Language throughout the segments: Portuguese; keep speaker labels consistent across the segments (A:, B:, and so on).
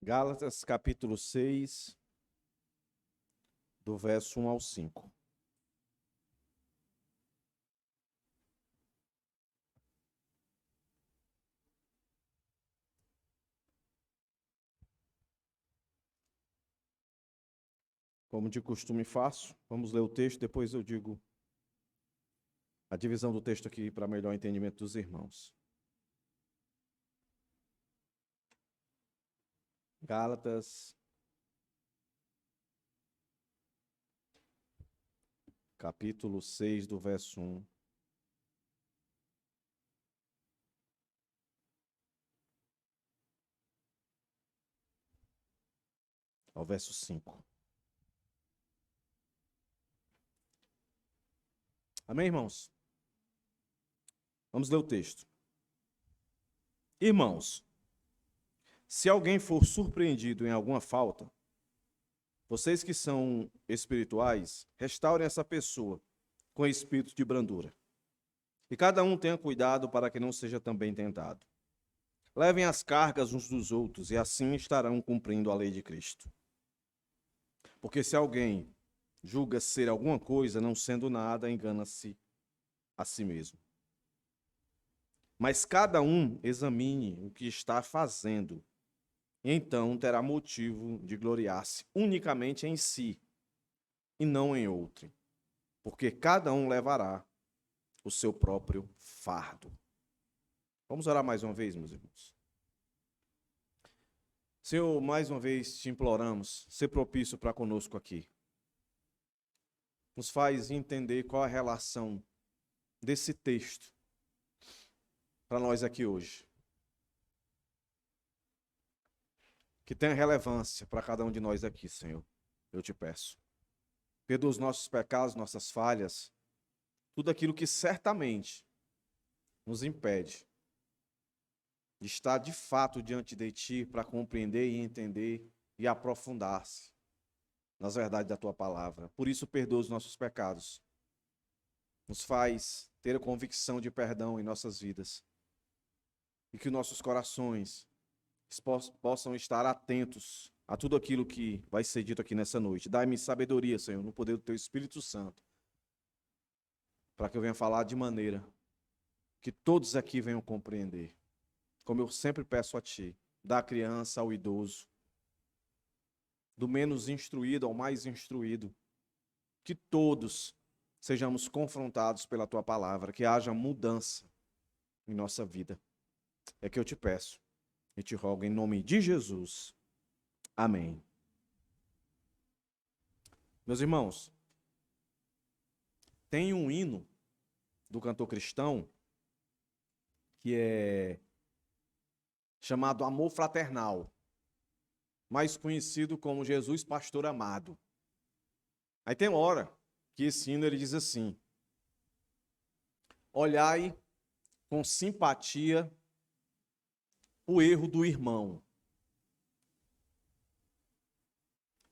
A: Gálatas, capítulo 6, do verso 1 ao 5. Como de costume faço, vamos ler o texto, depois eu digo a divisão do texto aqui para melhor entendimento dos irmãos. Gálatas, capítulo 6, do verso 1 ao verso 5. Amém, irmãos? Vamos ler o texto. Irmãos, se alguém for surpreendido em alguma falta, vocês que são espirituais, restaurem essa pessoa com espírito de brandura. E cada um tenha cuidado para que não seja também tentado. Levem as cargas uns dos outros e assim estarão cumprindo a lei de Cristo. Porque se alguém julga ser alguma coisa, não sendo nada, engana-se a si mesmo. Mas cada um examine o que está fazendo, e então terá motivo de gloriar-se unicamente em si, e não em outro, porque cada um levará o seu próprio fardo. Vamos orar mais uma vez, meus irmãos. Senhor, mais uma vez te imploramos, ser propício para conosco aqui. Nos faz entender qual a relação desse texto para nós aqui hoje. Que tenha relevância para cada um de nós aqui, Senhor. Eu te peço. Perdoa os nossos pecados, nossas falhas, tudo aquilo que certamente nos impede de estar de fato diante de Ti para compreender e entender e aprofundar-se nas verdades da Tua palavra. Por isso, perdoa os nossos pecados. Nos faz ter a convicção de perdão em nossas vidas. E que nossos corações possam estar atentos a tudo aquilo que vai ser dito aqui nessa noite. Dai-me sabedoria, Senhor, no poder do Teu Espírito Santo, para que eu venha falar de maneira que todos aqui venham compreender. Como eu sempre peço a Ti, da criança ao idoso, do menos instruído ao mais instruído, que todos sejamos confrontados pela Tua palavra, que haja mudança em nossa vida. É que eu te peço e te rogo em nome de Jesus. Amém. Meus irmãos, tem um hino do cantor cristão que é chamado Amor Fraternal, mais conhecido como Jesus Pastor Amado. Aí tem uma hora que esse hino ele diz assim: olhai com simpatia o erro do irmão.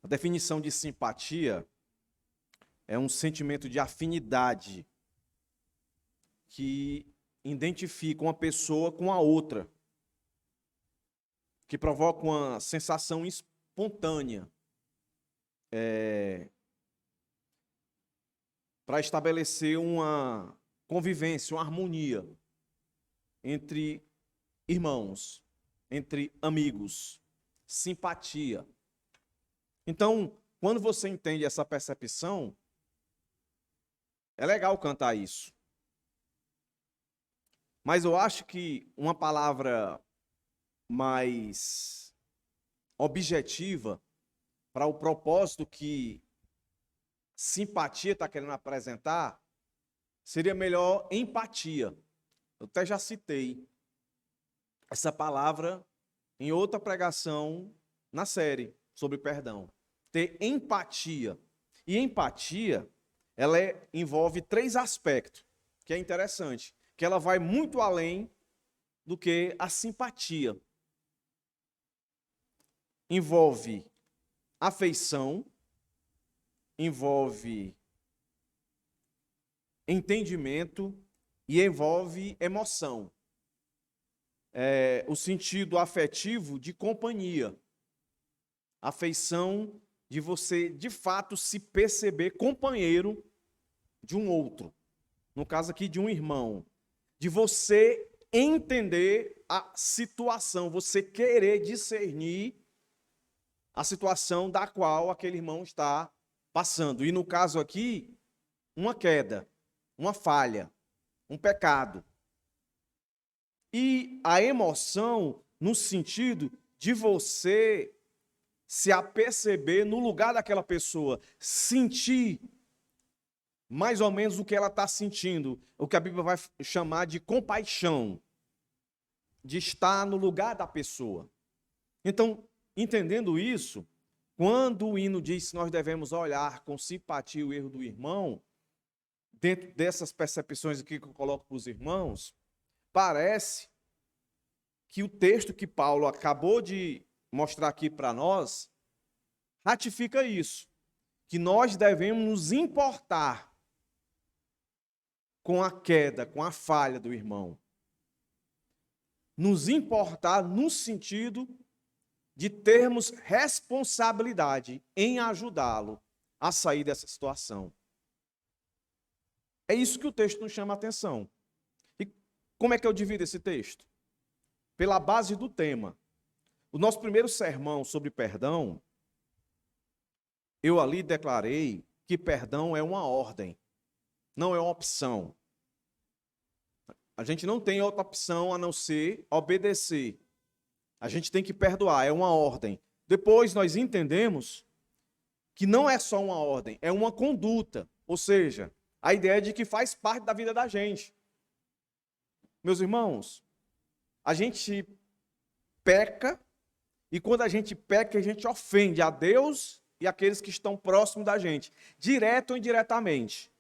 A: A definição de simpatia é um sentimento de afinidade que identifica uma pessoa com a outra, que provoca uma sensação espontânea para estabelecer uma convivência, uma harmonia entre irmãos, entre amigos, simpatia. Então, quando você entende essa percepção, é legal cantar isso. Mas eu acho que uma palavra mais objetiva para o propósito que simpatia está querendo apresentar seria melhor empatia. Eu até já citei essa palavra em outra pregação na série sobre perdão. Ter empatia. E empatia, ela envolve 3 aspectos, que é interessante, que ela vai muito além do que a simpatia. Envolve afeição, envolve entendimento e envolve emoção. O sentido afetivo de companhia. A afeição de você, de fato, se perceber companheiro de um outro. No caso aqui, de um irmão. De você entender a situação, você querer discernir a situação da qual aquele irmão está passando. E no caso aqui, uma queda, uma falha, um pecado. E a emoção no sentido de você se aperceber no lugar daquela pessoa, sentir mais ou menos o que ela está sentindo, o que a Bíblia vai chamar de compaixão, de estar no lugar da pessoa. Então, entendendo isso, quando o hino diz que nós devemos olhar com simpatia o erro do irmão, dentro dessas percepções aqui que eu coloco para os irmãos, parece que o texto que Paulo acabou de mostrar aqui para nós ratifica isso, que nós devemos nos importar com a queda, com a falha do irmão. Nos importar no sentido de termos responsabilidade em ajudá-lo a sair dessa situação. É isso que o texto nos chama a atenção. E como é que eu divido esse texto? Pela base do tema. O nosso primeiro sermão sobre perdão, eu ali declarei que perdão é uma ordem, não é uma opção. A gente não tem outra opção a não ser obedecer. A gente tem que perdoar, é uma ordem. Depois nós entendemos que não é só uma ordem, é uma conduta. Ou seja, a ideia de que faz parte da vida da gente. Meus irmãos, a gente peca, e quando a gente peca, a gente ofende a Deus e aqueles que estão próximos da gente, direto ou indiretamente.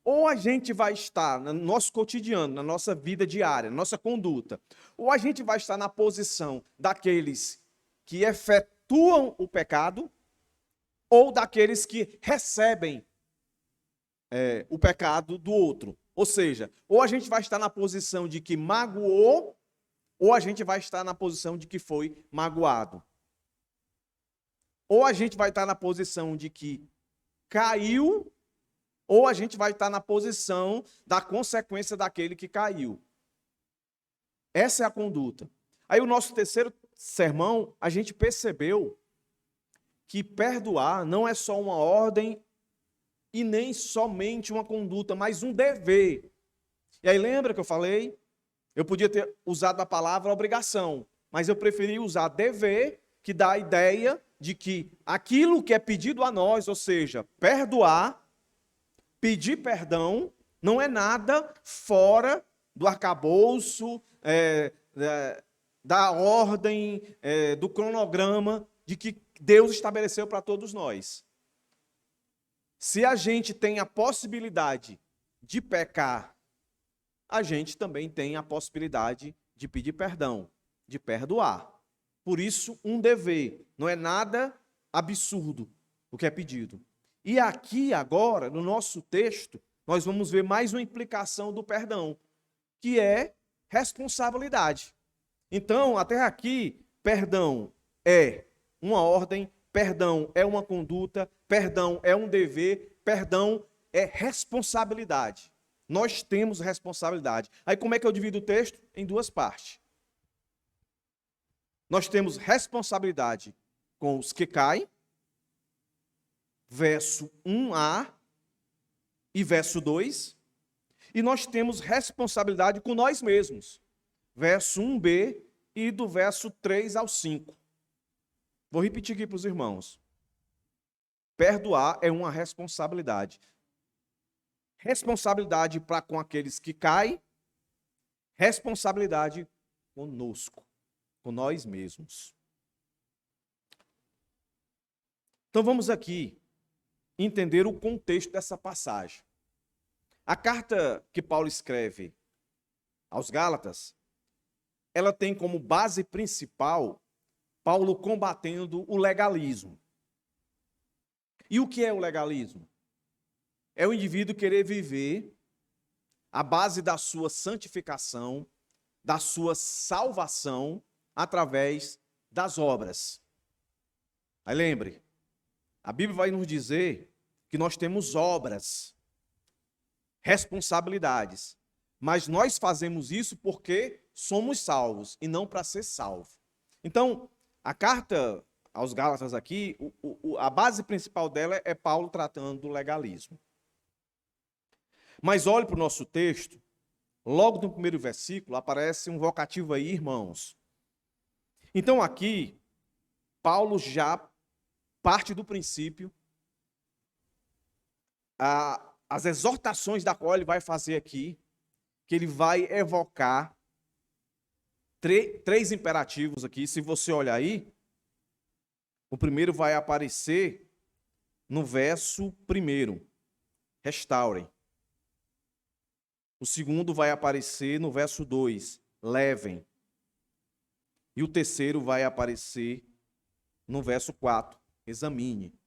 A: Ou a gente vai estar no nosso cotidiano, na nossa vida diária, na nossa conduta, ou a gente vai estar na posição daqueles que efetuam o pecado, ou daqueles que recebem o pecado do outro. Ou seja, ou a gente vai estar na posição de que magoou, ou a gente vai estar na posição de que foi magoado. Ou a gente vai estar na posição de que caiu, ou a gente vai estar na posição da consequência daquele que caiu. Essa é a conduta. Aí o nosso terceiro sermão, a gente percebeu que perdoar não é só uma ordem e nem somente uma conduta, mas um dever. E aí lembra que eu falei? Eu podia ter usado a palavra obrigação, mas eu preferi usar dever, que dá a ideia de que aquilo que é pedido a nós, ou seja, perdoar, pedir perdão, não é nada fora do arcabouço, da ordem, do cronograma de que Deus estabeleceu para todos nós. Se a gente tem a possibilidade de pecar, a gente também tem a possibilidade de pedir perdão, de perdoar. Por isso, um dever, não é nada absurdo o que é pedido. E aqui, agora, no nosso texto, nós vamos ver mais uma implicação do perdão, que é responsabilidade. Então, até aqui, perdão é uma ordem, perdão é uma conduta, perdão é um dever, perdão é responsabilidade. Nós temos responsabilidade. Aí como é que eu divido o texto? Em duas partes. Nós temos responsabilidade com os que caem, verso 1a e verso 2, e nós temos responsabilidade com nós mesmos, verso 1b e do verso 3 ao 5. Vou repetir aqui para os irmãos. Perdoar é uma responsabilidade. Responsabilidade para com aqueles que caem, responsabilidade conosco, com nós mesmos. Então vamos aqui entender o contexto dessa passagem. A carta que Paulo escreve aos Gálatas, ela tem como base principal Paulo combatendo o legalismo. E o que é o legalismo? É o indivíduo querer viver a base da sua santificação, da sua salvação, através das obras. Aí lembre, a Bíblia vai nos dizer que nós temos obras, responsabilidades, mas nós fazemos isso porque somos salvos e não para ser salvo. Então, a carta aos Gálatas aqui, a base principal dela é Paulo tratando do legalismo. Mas olhe para o nosso texto, logo no primeiro versículo aparece um vocativo aí, irmãos. Então aqui, Paulo já parte do princípio, as exortações da qual ele vai fazer aqui, que ele vai evocar três imperativos aqui. Se você olhar aí, o primeiro vai aparecer no verso 1, restaurem. O segundo vai aparecer no verso 2, levem. E o terceiro vai aparecer no verso 4, examine.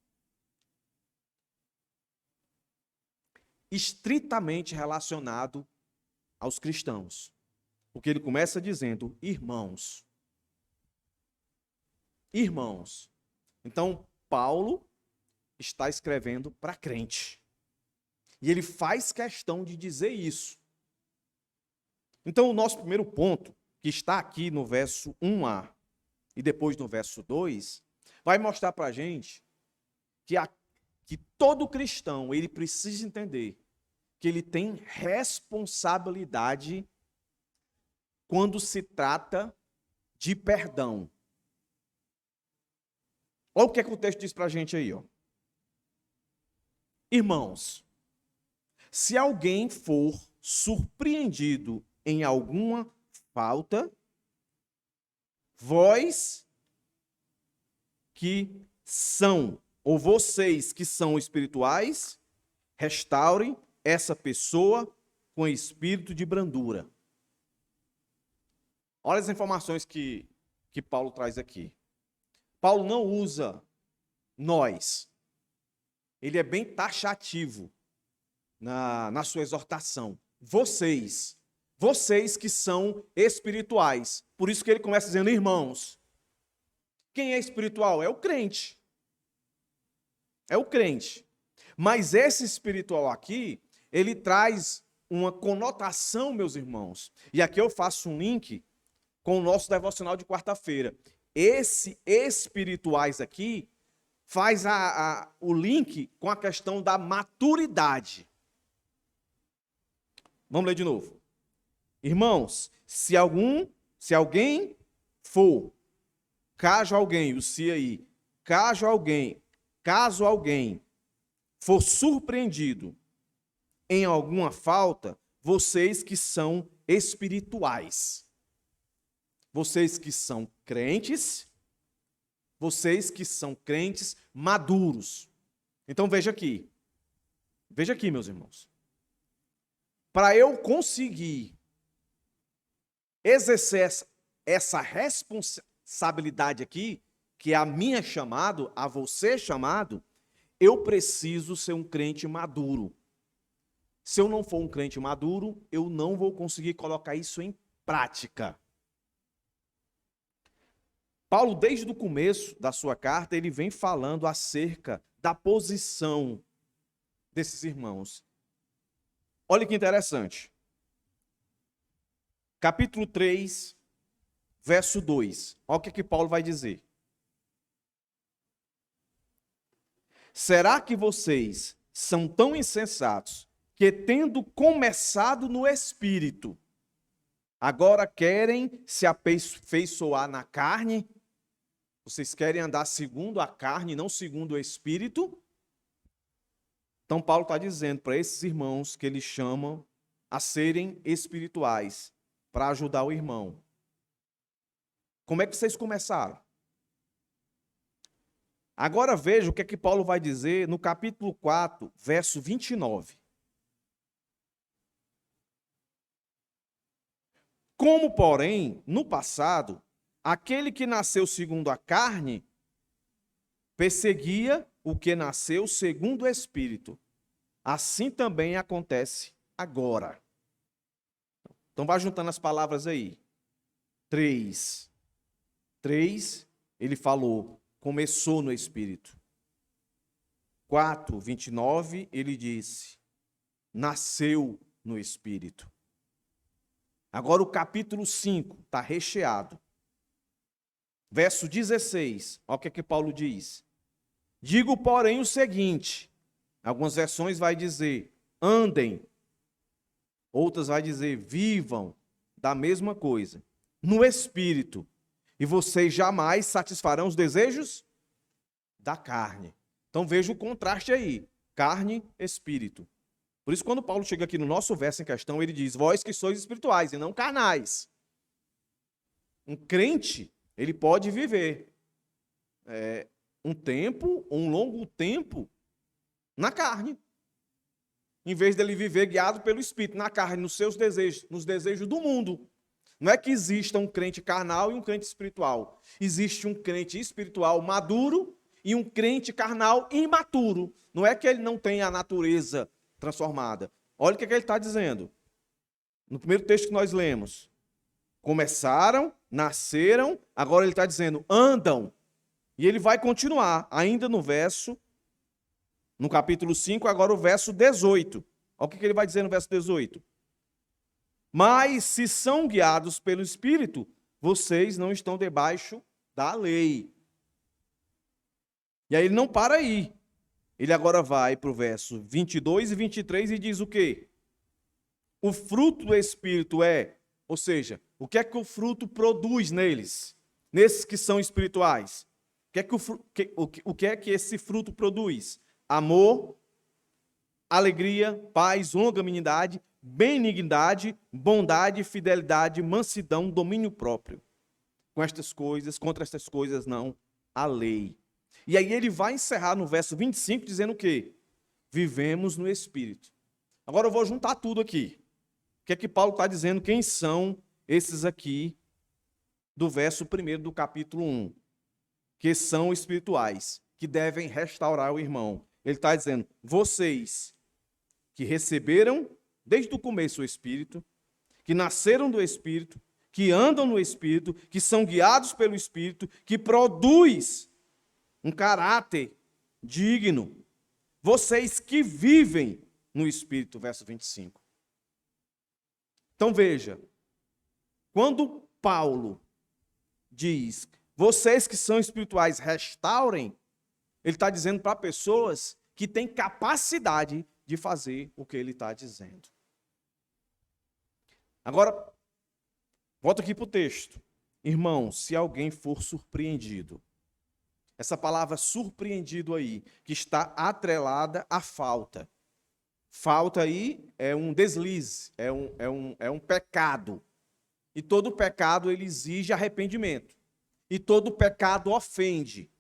A: Estritamente relacionado aos cristãos. Porque ele começa dizendo, irmãos. Irmãos. Então, Paulo está escrevendo para crente. E ele faz questão de dizer isso. Então, o nosso primeiro ponto, que está aqui no verso 1a e depois no verso 2, vai mostrar para a gente que todo cristão ele precisa entender que ele tem responsabilidade quando se trata de perdão. Olha o que é que o texto diz para a gente aí, ó. Irmãos, se alguém for surpreendido em alguma falta, vós que são, ou vocês que são espirituais, restaurem essa pessoa com espírito de brandura. Olha as informações que Paulo traz aqui. Paulo não usa nós. Ele é bem taxativo na sua exortação. Vocês que são espirituais. Por isso que ele começa dizendo, irmãos. Quem é espiritual? É o crente. É o crente. Mas esse espiritual aqui, ele traz uma conotação, meus irmãos. E aqui eu faço um link com o nosso devocional de quarta-feira. Esse espirituais aqui faz o link com a questão da maturidade. Vamos ler de novo. Irmãos, se alguém for, caso alguém, o se aí, caso alguém for surpreendido em alguma falta, vocês que são espirituais, vocês que são crentes maduros. Então veja aqui, meus irmãos. Para eu conseguir exercer essa responsabilidade aqui, que é a minha chamado, a você chamado, eu preciso ser um crente maduro. Se eu não for um crente maduro, eu não vou conseguir colocar isso em prática. Paulo, desde o começo da sua carta, ele vem falando acerca da posição desses irmãos. Olha que interessante. Capítulo 3, verso 2. Olha o que Paulo vai dizer. Será que vocês são tão insensatos que, tendo começado no Espírito, agora querem se aperfeiçoar na carne? Vocês querem andar segundo a carne, não segundo o Espírito? Então Paulo está dizendo para esses irmãos que ele chama a serem espirituais, para ajudar o irmão. Como é que vocês começaram? Agora veja o que é que Paulo vai dizer no capítulo 4, verso 29. Como, porém, no passado, aquele que nasceu segundo a carne perseguia o que nasceu segundo o Espírito. Assim também acontece agora. Então vai juntando as palavras aí. 3, ele falou, começou no Espírito. 4, 29, ele disse, nasceu no Espírito. Agora o capítulo 5 está recheado. Verso 16, olha o que Paulo diz. Digo, porém, o seguinte, algumas versões vai dizer, andem, outras vai dizer, vivam, da mesma coisa, no Espírito, e vocês jamais satisfarão os desejos da carne. Então veja o contraste aí, carne, espírito. Por isso, quando Paulo chega aqui no nosso verso em questão, ele diz, vós que sois espirituais e não carnais. Um crente, ele pode viver um tempo, um longo tempo, na carne. Em vez dele viver guiado pelo Espírito, na carne, nos seus desejos, nos desejos do mundo. Não é que exista um crente carnal e um crente espiritual. Existe um crente espiritual maduro e um crente carnal imaturo. Não é que ele não tenha a natureza transformada. Olha o que ele está dizendo. No primeiro texto que nós lemos. Começaram, nasceram, agora ele está dizendo, andam. E ele vai continuar, ainda no capítulo 5, agora o verso 18. Olha o que ele vai dizer no verso 18. Mas se são guiados pelo Espírito, vocês não estão debaixo da lei. E aí ele não para aí. Ele agora vai para o verso 22 e 23 e diz o quê? O fruto do Espírito ou seja, o que é que o fruto produz neles? Nesses que são espirituais. O que é que esse fruto produz? Amor, alegria, paz, longanimidade, benignidade, bondade, fidelidade, mansidão, domínio próprio. Contra estas coisas não há lei. E aí ele vai encerrar no verso 25 dizendo o quê? Vivemos no Espírito. Agora eu vou juntar tudo aqui. O que é que Paulo está dizendo? Quem são esses aqui do verso 1 do capítulo 1? Que são espirituais, que devem restaurar o irmão. Ele está dizendo, vocês que receberam desde o começo o Espírito, que nasceram do Espírito, que andam no Espírito, que são guiados pelo Espírito, que produz um caráter digno. Vocês que vivem no Espírito, verso 25. Então veja, quando Paulo diz, vocês que são espirituais restaurem, ele está dizendo para pessoas que têm capacidade de fazer o que ele está dizendo. Agora, volto aqui para o texto. Irmão, se alguém for surpreendido, essa palavra surpreendido aí, que está atrelada à falta. Falta aí é um deslize, é um pecado. E todo pecado ele exige arrependimento. E todo pecado ofende,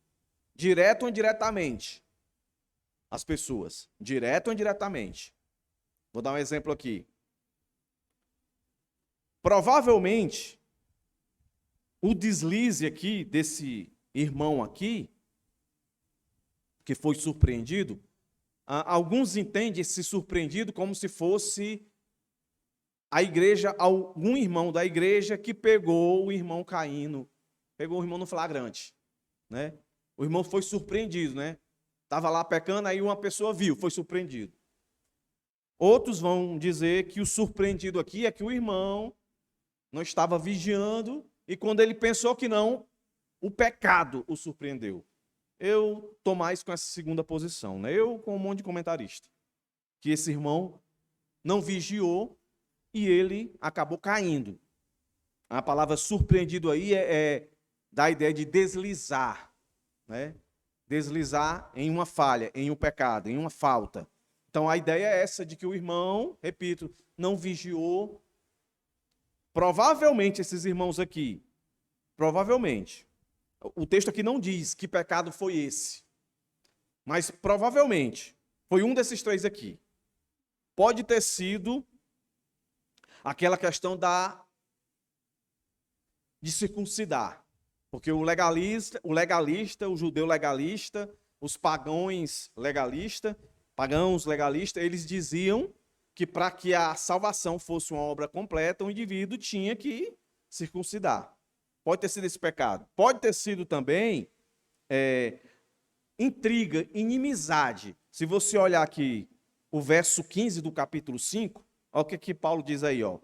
A: direto ou indiretamente, as pessoas. Direto ou indiretamente. Vou dar um exemplo aqui. Provavelmente, o deslize aqui, desse irmão aqui, que foi surpreendido, alguns entendem esse surpreendido como se fosse a igreja, algum irmão da igreja que pegou o irmão caindo, pegou o irmão no flagrante, né? O irmão foi surpreendido, né? Estava lá pecando, aí uma pessoa viu, foi surpreendido. Outros vão dizer que o surpreendido aqui é que o irmão não estava vigiando e quando ele pensou que não, o pecado o surpreendeu. Eu estou mais com essa segunda posição, né? Eu com um monte de comentarista. Que esse irmão não vigiou e ele acabou caindo. A palavra surpreendido aí dá a ideia de deslizar, né? Deslizar em uma falha, em um pecado, em uma falta. Então a ideia é essa de que o irmão, repito, não vigiou. Provavelmente esses irmãos aqui, provavelmente, o texto aqui não diz que pecado foi esse, mas provavelmente foi um desses três aqui. Pode ter sido aquela questão de circuncidar, porque o legalista, o judeu legalista, os pagãos legalistas, eles diziam que para que a salvação fosse uma obra completa, o indivíduo tinha que circuncidar. Pode ter sido esse pecado. Pode ter sido também intriga, inimizade. Se você olhar aqui o verso 15 do capítulo 5, olha o que Paulo diz aí, ó.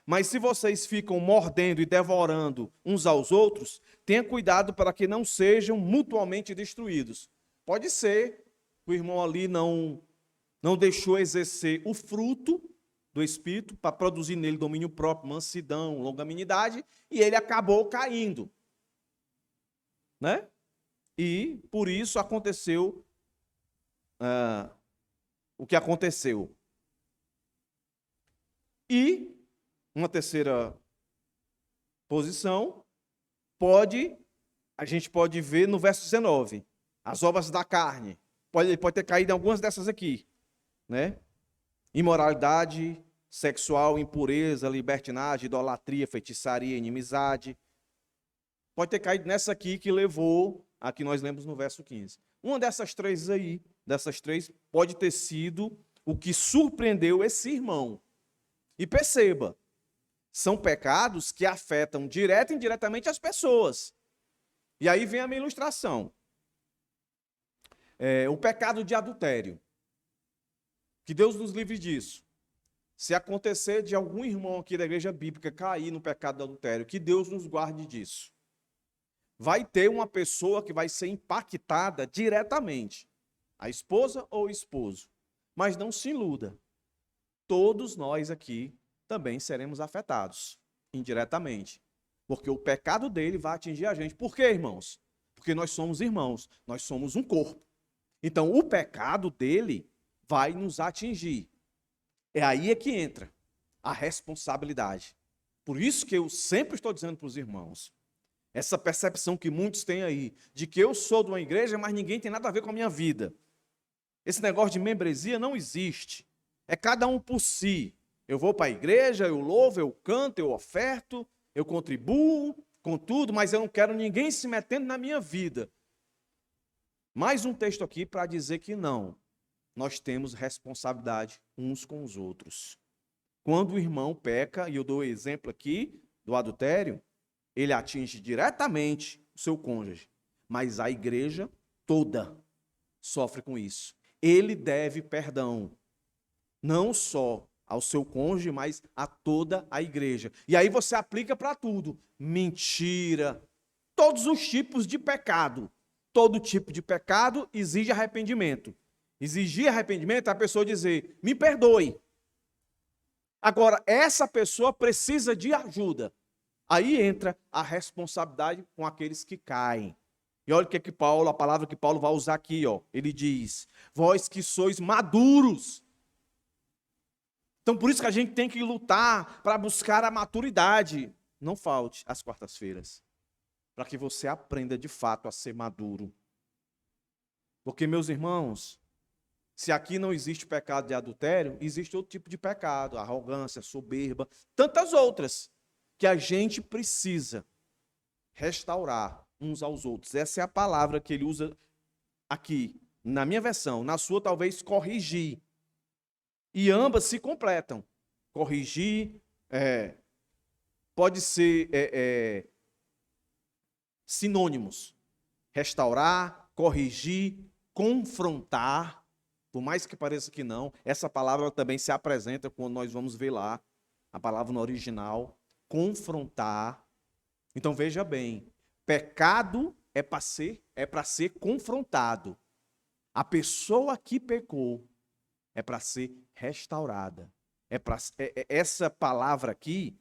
A: Mas se vocês ficam mordendo e devorando uns aos outros, tenha cuidado para que não sejam mutuamente destruídos. Pode ser que o irmão ali não deixou exercer o fruto do Espírito para produzir nele domínio próprio, mansidão, longanimidade, e ele acabou caindo. Né? E por isso aconteceu o que aconteceu. E uma terceira posição, a gente pode ver no verso 19, as obras da carne. Ele pode ter caído em algumas dessas aqui, né? Imoralidade sexual, impureza, libertinagem, idolatria, feitiçaria, inimizade. Pode ter caído nessa aqui que levou a que nós lemos no verso 15. Uma dessas três aí, pode ter sido o que surpreendeu esse irmão. E perceba, são pecados que afetam direta e indiretamente as pessoas. E aí vem a minha ilustração. O pecado de adultério. Que Deus nos livre disso. Se acontecer de algum irmão aqui da igreja bíblica cair no pecado do adultério, que Deus nos guarde disso. Vai ter uma pessoa que vai ser impactada diretamente. A esposa ou o esposo. Mas não se iluda. Todos nós aqui também seremos afetados, indiretamente. Porque o pecado dele vai atingir a gente. Por quê, irmãos? Porque nós somos irmãos, nós somos um corpo. Então, o pecado dele vai nos atingir. É aí que entra a responsabilidade. Por isso que eu sempre estou dizendo para os irmãos, essa percepção que muitos têm aí, de que eu sou de uma igreja, mas ninguém tem nada a ver com a minha vida. Esse negócio de membresia não existe. É cada um por si. Eu vou para a igreja, eu louvo, eu canto, eu oferto, eu contribuo com tudo, mas eu não quero ninguém se metendo na minha vida. Mais um texto aqui para dizer que não. Nós temos responsabilidade uns com os outros. Quando o irmão peca, e eu dou o exemplo aqui do adultério, ele atinge diretamente o seu cônjuge, mas a igreja toda sofre com isso. Ele deve perdão, não só ao seu cônjuge, mas a toda a igreja. E aí você aplica para tudo. Mentira, todos os tipos de pecado. Todo tipo de pecado exige arrependimento. Exigir arrependimento é a pessoa dizer, me perdoe. Agora, essa pessoa precisa de ajuda. Aí entra a responsabilidade com aqueles que caem. E olha o que Paulo, a palavra que Paulo vai usar aqui, ó. Ele diz, vós que sois maduros. Então, por isso que a gente tem que lutar para buscar a maturidade. Não falte às quartas-feiras, para que você aprenda de fato a ser maduro. Porque, meus irmãos, se aqui não existe pecado de adultério, existe outro tipo de pecado, arrogância, soberba, tantas outras, que a gente precisa restaurar uns aos outros. Essa é a palavra que ele usa aqui, na minha versão, na sua talvez corrigir. E ambas se completam. Corrigir pode ser sinônimos. Restaurar, corrigir, confrontar. Por mais que pareça que não, essa palavra também se apresenta quando nós vamos ver lá, a palavra no original, confrontar. Então veja bem, pecado é para ser confrontado. A pessoa que pecou é para ser restaurada. Essa palavra aqui,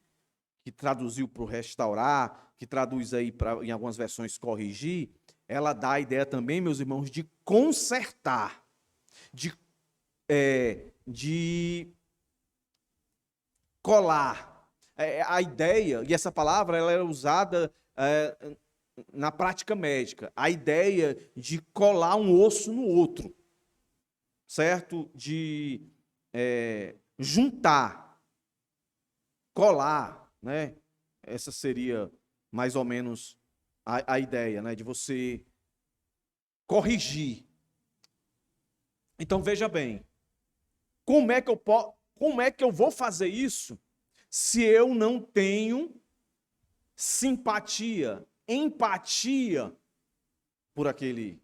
A: que traduziu para o restaurar, que traduz aí em algumas versões corrigir, ela dá a ideia também, meus irmãos, de consertar, de colar. A ideia, e essa palavra ela é usada na prática médica, a ideia de colar um osso no outro. Certo? De juntar, colar, né? Essa seria mais ou menos a ideia, né? De você corrigir. Então veja bem, como é que eu vou fazer isso se eu não tenho simpatia, empatia por aquele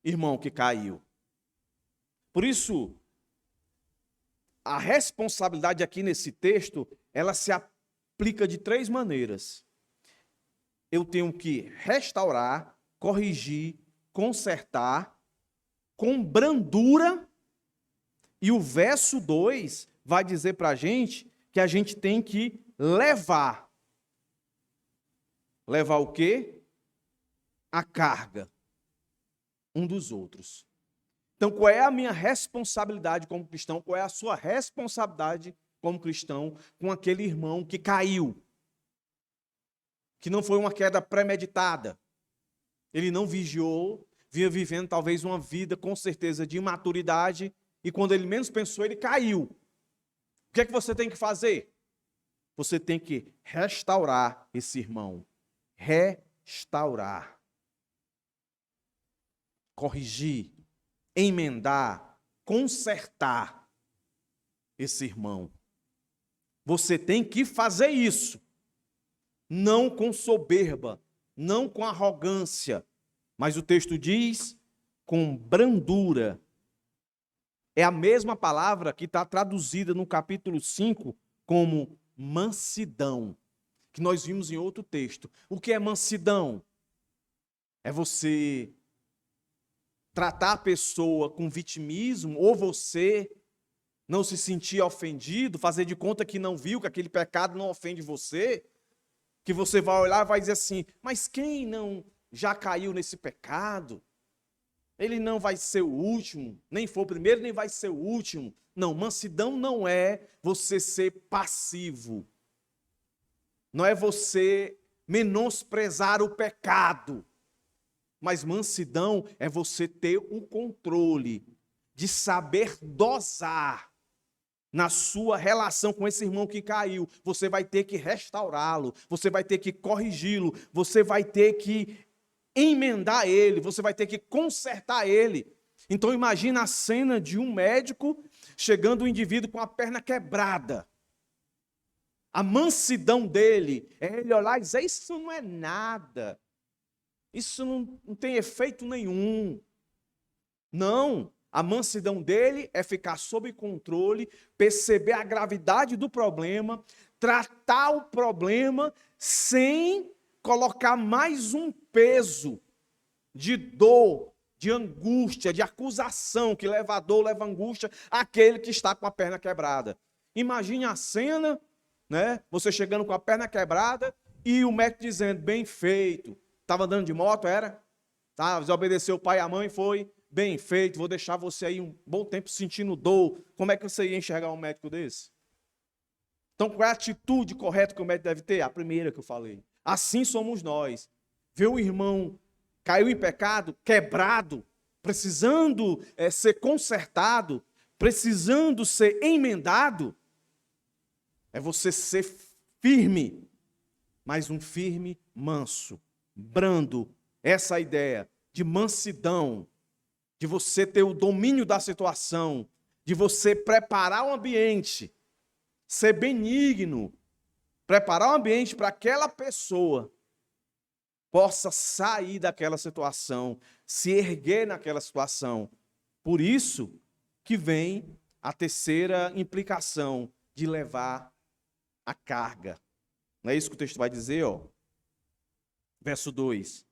A: irmão que caiu. Por isso, a responsabilidade aqui nesse texto, ela se aplica de 3 maneiras. Eu tenho que restaurar, corrigir, consertar com brandura. E o verso 2 vai dizer para a gente que a gente tem que levar. Levar o quê? A carga um dos outros. Então, qual é a minha responsabilidade como cristão? Qual é a sua responsabilidade como cristão com aquele irmão que caiu? Que não foi uma queda premeditada. Ele não vigiou, vinha vivendo talvez uma vida com certeza de imaturidade, e quando ele menos pensou, ele caiu. O que é que você tem que fazer? Você tem que restaurar esse irmão. Restaurar. Corrigir, emendar, consertar esse irmão. Você tem que fazer isso. Não com soberba, não com arrogância, mas o texto diz com brandura. É a mesma palavra que está traduzida no capítulo 5 como mansidão, que nós vimos em outro texto. O que é mansidão? É você tratar a pessoa com vitimismo, ou você não se sentir ofendido, fazer de conta que não viu, que aquele pecado não ofende você, que você vai olhar e vai dizer assim, mas quem não já caiu nesse pecado? Ele não vai ser o último, nem foi o primeiro, nem vai ser o último. Não, mansidão não é você ser passivo. Não é você menosprezar o pecado. Mas mansidão é você ter o controle de saber dosar na sua relação com esse irmão que caiu. Você vai ter que restaurá-lo, você vai ter que corrigi-lo, você vai ter que emendar ele, você vai ter que consertar ele. Então imagina a cena de um médico chegando um indivíduo com a perna quebrada. A mansidão dele é ele olhar e dizer, isso não é nada. Isso não tem efeito nenhum. Não, a mansidão dele é ficar sob controle, perceber a gravidade do problema, tratar o problema sem colocar mais um peso de dor, de angústia, de acusação, que leva a dor, leva a angústia, àquele que está com a perna quebrada. Imagine a cena, né? Você chegando com a perna quebrada e o médico dizendo, bem feito. Estava andando de moto, era? Tá, desobedeceu o pai e a mãe, foi? Bem feito, vou deixar você aí um bom tempo sentindo dor. Como é que você ia enxergar um médico desse? Então, qual é a atitude correta que o médico deve ter? A primeira que eu falei. Assim somos nós. Ver o irmão caiu em pecado, quebrado, precisando ser consertado, precisando ser emendado, é você ser firme, mas um firme manso, brando. Essa é a ideia de mansidão, de você ter o domínio da situação, de você preparar o ambiente, ser benigno, preparar o ambiente para aquela pessoa possa sair daquela situação, se erguer naquela situação. Por isso que vem a terceira implicação de levar a carga. Não é isso que o texto vai dizer, ó? Verso 2.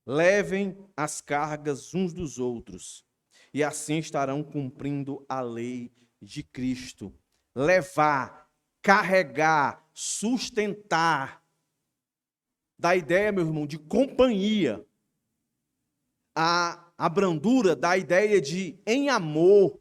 A: Levem as cargas uns dos outros, e assim estarão cumprindo a lei de Cristo. Levar, carregar, sustentar. Da ideia, meu irmão, de companhia. A brandura da ideia de em amor.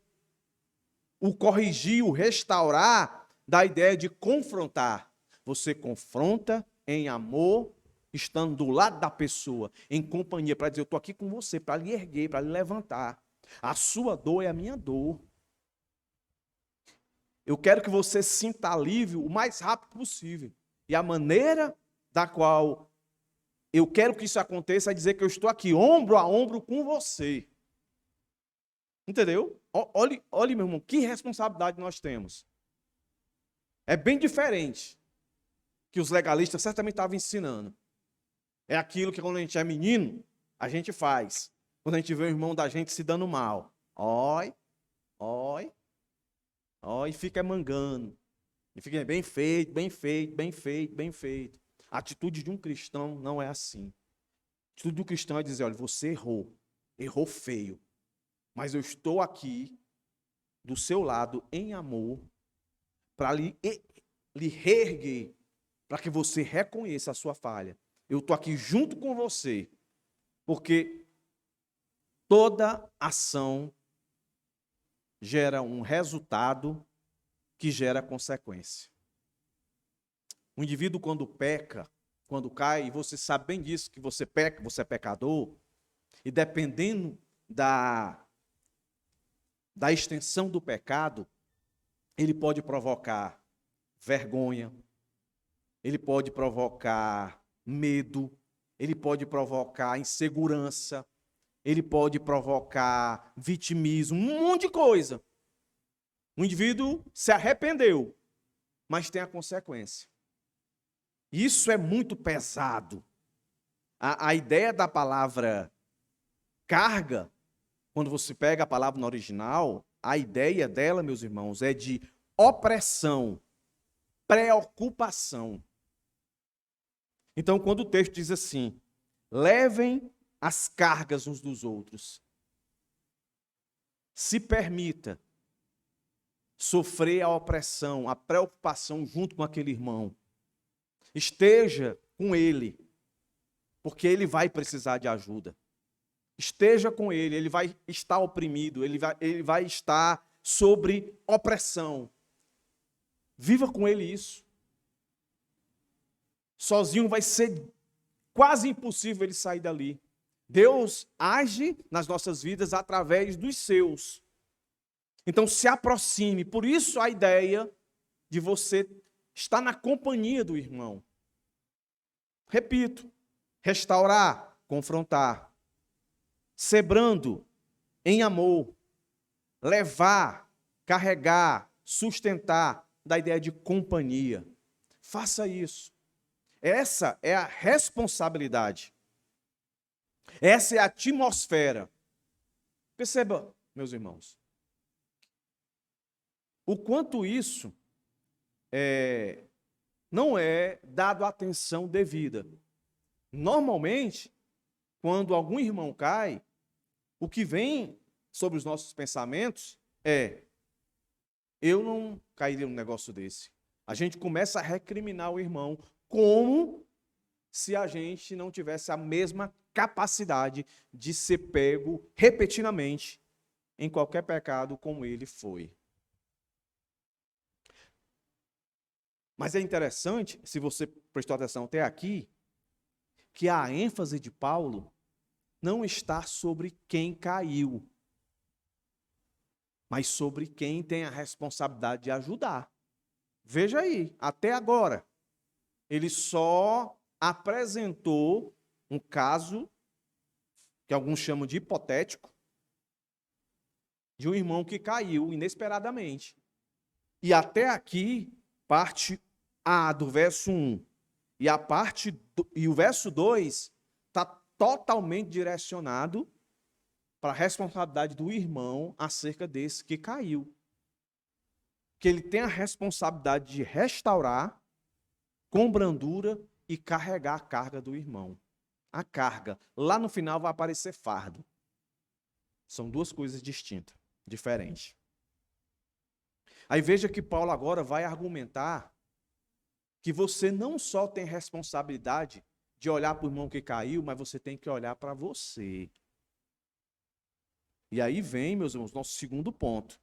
A: O corrigir, o restaurar, da ideia de confrontar. Você confronta em amor, estando do lado da pessoa, em companhia, para dizer, eu estou aqui com você, para lhe erguer, para lhe levantar. A sua dor é a minha dor. Eu quero que você sinta alívio o mais rápido possível. E a maneira da qual eu quero que isso aconteça é dizer que eu estou aqui, ombro a ombro com você. Entendeu? Olhe, meu irmão, que responsabilidade nós temos. É bem diferente que os legalistas certamente estavam ensinando. É aquilo que quando a gente é menino, a gente faz quando a gente vê o irmão da gente se dando mal? Oi, oi, oi, e fica mangando. E fica bem feito, bem feito, bem feito, bem feito. A atitude de um cristão não é assim. A atitude do cristão é dizer, olha, você errou, errou feio, mas eu estou aqui do seu lado em amor para lhe reerguer, para que você reconheça a sua falha. Eu estou aqui junto com você, porque toda ação gera um resultado que gera consequência. O indivíduo, quando peca, quando cai, e você sabe bem disso, que você peca, você é pecador, e dependendo da extensão do pecado, ele pode provocar vergonha, ele pode provocar medo, ele pode provocar insegurança, ele pode provocar vitimismo, um monte de coisa. O indivíduo se arrependeu, mas tem a consequência. Isso é muito pesado. A ideia da palavra carga, quando você pega a palavra no original, a ideia dela, meus irmãos, é de opressão, preocupação. Então, quando o texto diz assim, levem as cargas uns dos outros, se permita sofrer a opressão, a preocupação junto com aquele irmão. Esteja com ele, porque ele vai precisar de ajuda. Esteja com ele vai estar oprimido, ele vai estar sobre opressão. Viva com ele isso. Sozinho vai ser quase impossível ele sair dali. Deus age nas nossas vidas através dos seus. Então se aproxime. Por isso a ideia de você estar na companhia do irmão. Repito, restaurar, confrontar. Ser brando em amor. Levar, carregar, sustentar, da ideia de companhia. Faça isso. Essa é a responsabilidade. Essa é a atmosfera. Perceba, meus irmãos, o quanto isso não é dado a atenção devida. Normalmente, quando algum irmão cai, o que vem sobre os nossos pensamentos é: eu não cairia num negócio desse. A gente começa a recriminar o irmão como se a gente não tivesse a mesma capacidade de ser pego repetidamente em qualquer pecado como ele foi. Mas é interessante, se você prestou atenção até aqui, que a ênfase de Paulo não está sobre quem caiu, mas sobre quem tem a responsabilidade de ajudar. Veja aí, até agora, ele só apresentou um caso, que alguns chamam de hipotético, de um irmão que caiu inesperadamente. E até aqui, parte A do verso 1 e o verso 2 está totalmente direcionado para a responsabilidade do irmão acerca desse que caiu. Que ele tem a responsabilidade de restaurar com brandura e carregar a carga do irmão. A carga. Lá no final vai aparecer fardo. São duas coisas distintas, diferentes. Aí veja que Paulo agora vai argumentar que você não só tem responsabilidade de olhar para o irmão que caiu, mas você tem que olhar para você. E aí vem, meus irmãos, nosso segundo ponto.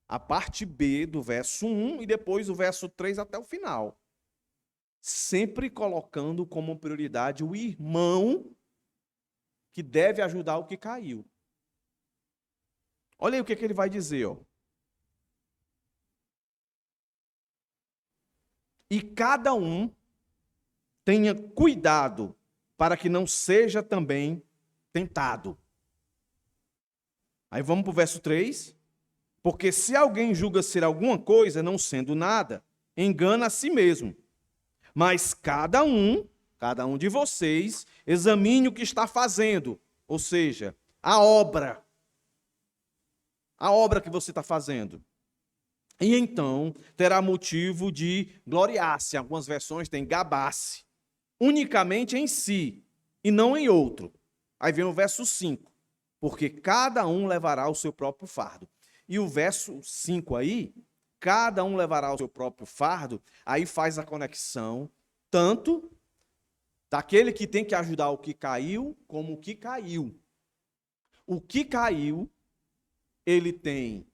A: A parte B do verso 1 e depois o verso 3 até o final. Sempre colocando como prioridade o irmão que deve ajudar o que caiu. Olha aí o que ele vai dizer, ó. E cada um tenha cuidado para que não seja também tentado. Aí vamos para o verso 3. Porque se alguém julga ser alguma coisa, não sendo nada, engana a si mesmo. Mas cada um cada um de vocês examine o que está fazendo, ou seja, a obra que você está fazendo. E então terá motivo de gloriar-se. Algumas versões têm gabar-se, unicamente em si e não em outro. Aí vem o verso 5, porque cada um levará o seu próprio fardo. E o verso 5 aí, cada um levará o seu próprio fardo, aí faz a conexão tanto daquele que tem que ajudar o que caiu, como o que caiu. O que caiu, ele tem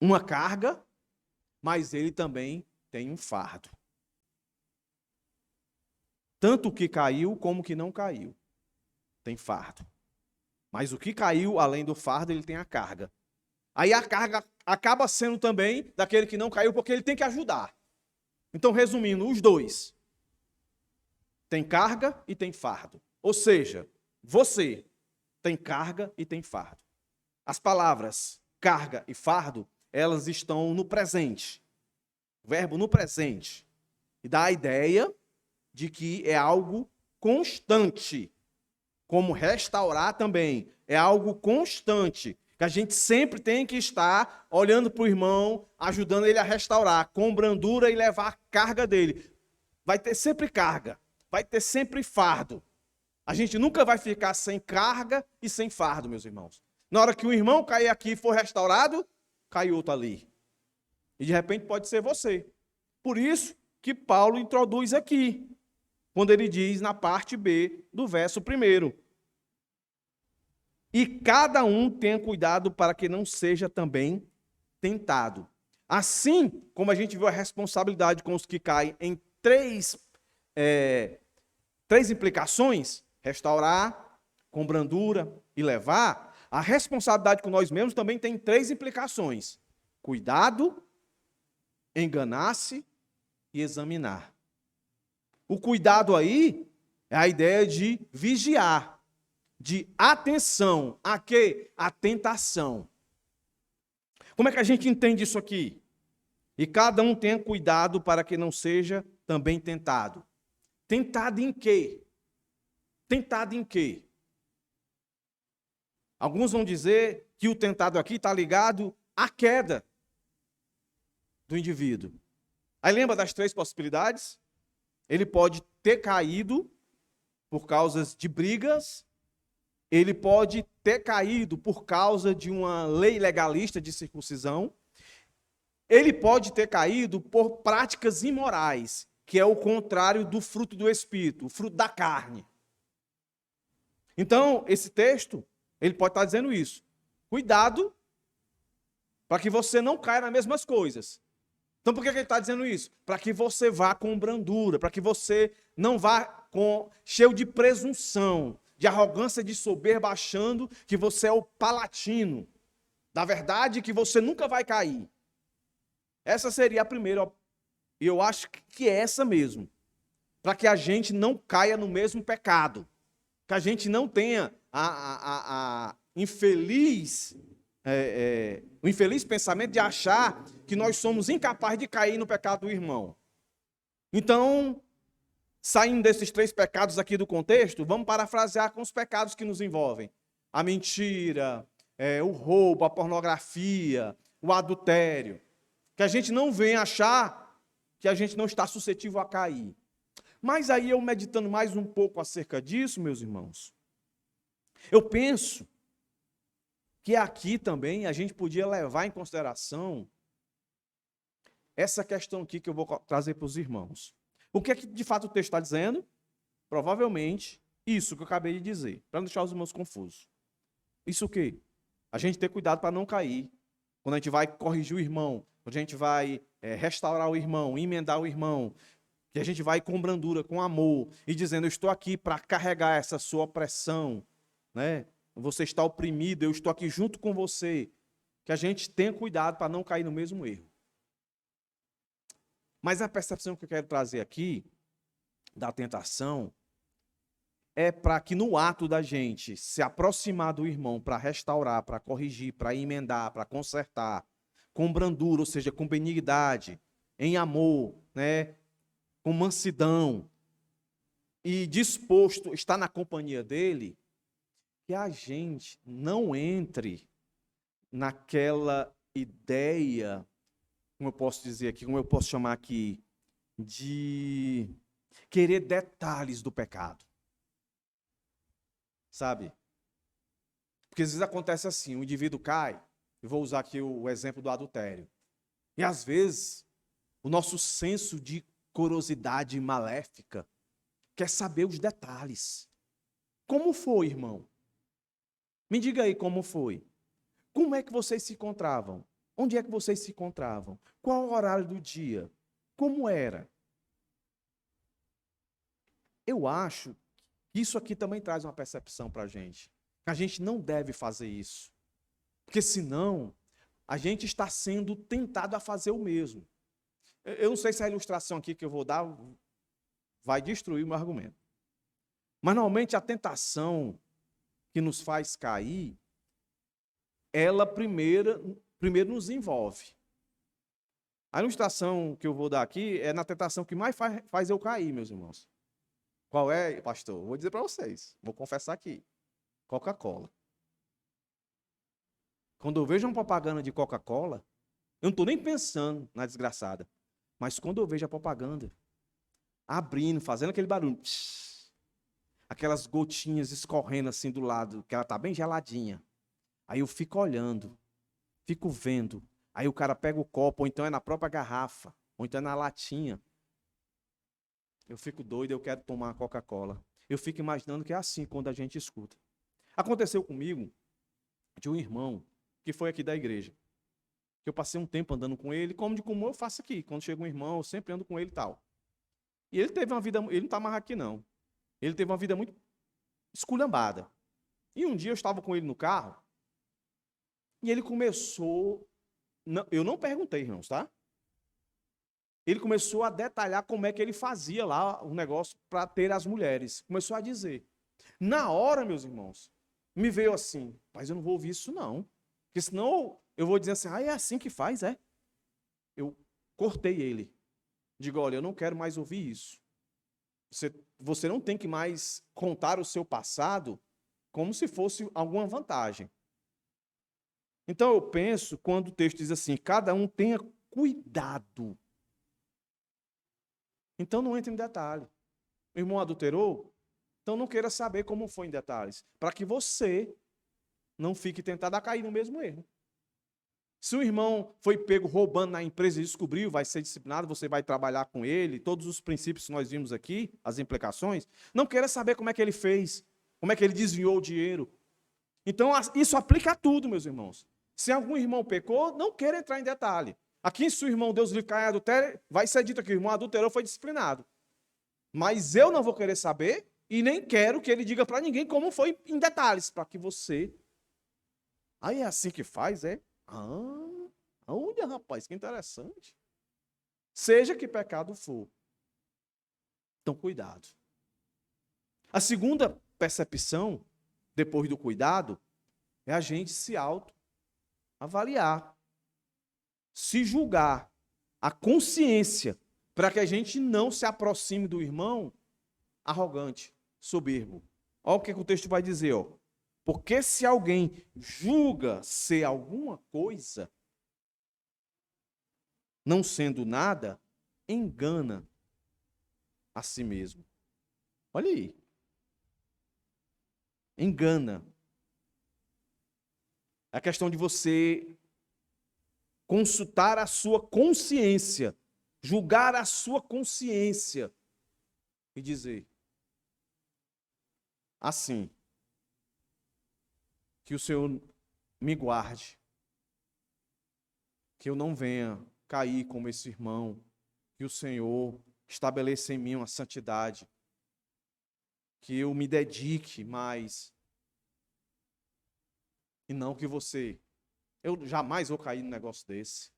A: uma carga, mas ele também tem um fardo. Tanto o que caiu como o que não caiu tem fardo. Mas o que caiu, além do fardo, ele tem a carga. Aí a carga acaba sendo também daquele que não caiu, porque ele tem que ajudar. Então, resumindo, os dois tem carga e tem fardo. Ou seja, você tem carga e tem fardo. As palavras carga e fardo, elas estão no presente. O verbo no presente. E dá a ideia de que é algo constante. Como restaurar também. É algo constante. Que a gente sempre tem que estar olhando para o irmão, ajudando ele a restaurar, com brandura e levar a carga dele. Vai ter sempre carga. Vai ter sempre fardo. A gente nunca vai ficar sem carga e sem fardo, meus irmãos. Na hora que o irmão cair aqui e for restaurado, cai outro ali. E de repente pode ser você. Por isso que Paulo introduz aqui, quando ele diz na parte B do verso 1. E cada um tenha cuidado para que não seja também tentado. Assim como a gente viu a responsabilidade com os que caem em três implicações, restaurar, com brandura e levar, a responsabilidade com nós mesmos também tem 3 implicações. Cuidado, enganar-se e examinar. O cuidado aí é a ideia de vigiar, de atenção. A quê? A tentação. Como é que a gente entende isso aqui? E cada um tenha cuidado para que não seja também tentado. Tentado em quê? Tentado em quê? Alguns vão dizer que o tentado aqui está ligado à queda do indivíduo. Aí lembra das 3 possibilidades? Ele pode ter caído por causa de brigas, ele pode ter caído por causa de uma lei legalista de circuncisão, ele pode ter caído por práticas imorais, que é o contrário do fruto do Espírito, o fruto da carne. Então, esse texto, ele pode estar dizendo isso. Cuidado para que você não caia nas mesmas coisas. Então, por que ele está dizendo isso? Para que você vá com brandura, para que você não vá cheio de presunção, de arrogância, de soberba, achando que você é o palatino da verdade, que você nunca vai cair. Essa seria a primeira, e eu acho que é essa mesmo. Para que a gente não caia no mesmo pecado. Que a gente não tenha o infeliz pensamento de achar que nós somos incapazes de cair no pecado do irmão. Então, saindo desses 3 pecados aqui do contexto, vamos parafrasear com os pecados que nos envolvem. A mentira, o roubo, a pornografia, o adultério. Que a gente não venha achar que a gente não está suscetível a cair. Mas aí eu meditando mais um pouco acerca disso, meus irmãos, eu penso que aqui também a gente podia levar em consideração essa questão aqui que eu vou trazer para os irmãos. O que é que de fato o texto está dizendo? Provavelmente isso que eu acabei de dizer, para não deixar os irmãos confusos. Isso o quê? A gente ter cuidado para não cair. Quando a gente vai corrigir o irmão, quando a gente vai restaurar o irmão, emendar o irmão, que a gente vai com brandura, com amor, e dizendo, eu estou aqui para carregar essa sua opressão, né? Você está oprimido, eu estou aqui junto com você. Que a gente tenha cuidado para não cair no mesmo erro. Mas a percepção que eu quero trazer aqui, da tentação, é para que no ato da gente se aproximar do irmão para restaurar, para corrigir, para emendar, para consertar, com brandura, ou seja, com benignidade, em amor, né? com mansidão e disposto a estar na companhia dele, que a gente não entre naquela ideia, como eu posso dizer aqui, como eu posso chamar aqui, de querer detalhes do pecado. Sabe? Porque às vezes acontece assim, o indivíduo cai, eu vou usar aqui o exemplo do adultério. E às vezes, o nosso senso de curiosidade maléfica quer saber os detalhes. Como foi, irmão? Me diga aí como foi. Como é que vocês se encontravam? Onde é que vocês se encontravam? Qual o horário do dia? Como era? Eu acho que isso aqui também traz uma percepção para a gente. A gente não deve fazer isso. Porque senão, a gente está sendo tentado a fazer o mesmo. Eu não sei se a ilustração aqui que eu vou dar vai destruir o meu argumento. Mas normalmente a tentação que nos faz cair, ela primeiro nos envolve. A ilustração que eu vou dar aqui é na tentação que mais faz eu cair, meus irmãos. Qual é, pastor? Vou dizer para vocês. Vou confessar aqui. Coca-Cola. Quando eu vejo uma propaganda de Coca-Cola, eu não estou nem pensando na desgraçada. Mas quando eu vejo a propaganda abrindo, fazendo aquele barulho, aquelas gotinhas escorrendo assim do lado, que ela está bem geladinha. Aí eu fico olhando, fico vendo. Aí o cara pega o copo, ou então é na própria garrafa, ou então é na latinha. Eu fico doido, eu quero tomar a Coca-Cola. Eu fico imaginando que é assim quando a gente escuta. Aconteceu comigo de um irmão que foi aqui da igreja. Que eu passei um tempo andando com ele, como de comum eu faço aqui. Quando chega um irmão, eu sempre ando com ele e tal. E ele teve uma vida, ele não está mais aqui não. Ele teve uma vida muito esculhambada. E um dia eu estava com ele no carro, e ele começou, eu não perguntei, irmãos, tá? Ele começou a detalhar como é que ele fazia lá o negócio para ter as mulheres. Começou a dizer. Na hora, meus irmãos, me veio assim, mas eu não vou ouvir isso não. Porque senão eu vou dizer assim, é assim que faz, é? Eu cortei ele. Digo, olha, eu não quero mais ouvir isso. Você não tem que mais contar o seu passado como se fosse alguma vantagem. Então eu penso, quando o texto diz assim, cada um tenha cuidado. Então não entre em detalhe. O irmão adulterou? Então não queira saber como foi em detalhes. Para que você não fique tentado a cair no mesmo erro. Se o irmão foi pego roubando na empresa e descobriu, vai ser disciplinado, você vai trabalhar com ele, todos os princípios que nós vimos aqui, as implicações, não queira saber como é que ele fez, como é que ele desviou o dinheiro. Então, isso aplica a tudo, meus irmãos. Se algum irmão pecou, não queira entrar em detalhe. Aqui, se o irmão Deus lhe cai em adultério, vai ser dito que o irmão adulterou, foi disciplinado. Mas eu não vou querer saber e nem quero que ele diga para ninguém como foi em detalhes, para que você... Aí é assim que faz, é? Olha, rapaz, que interessante. Seja que pecado for. Então, cuidado. A segunda percepção, depois do cuidado, é a gente se autoavaliar, se julgar, a consciência, para que a gente não se aproxime do irmão arrogante, soberbo. Olha o que o texto vai dizer, ó. Porque se alguém julga ser alguma coisa, não sendo nada, engana a si mesmo. Olha aí. Engana. É a questão de você consultar a sua consciência, julgar a sua consciência e dizer assim: que o Senhor me guarde, que eu não venha cair como esse irmão, que o Senhor estabeleça em mim uma santidade, que eu me dedique mais, e não que eu jamais vou cair num negócio desse,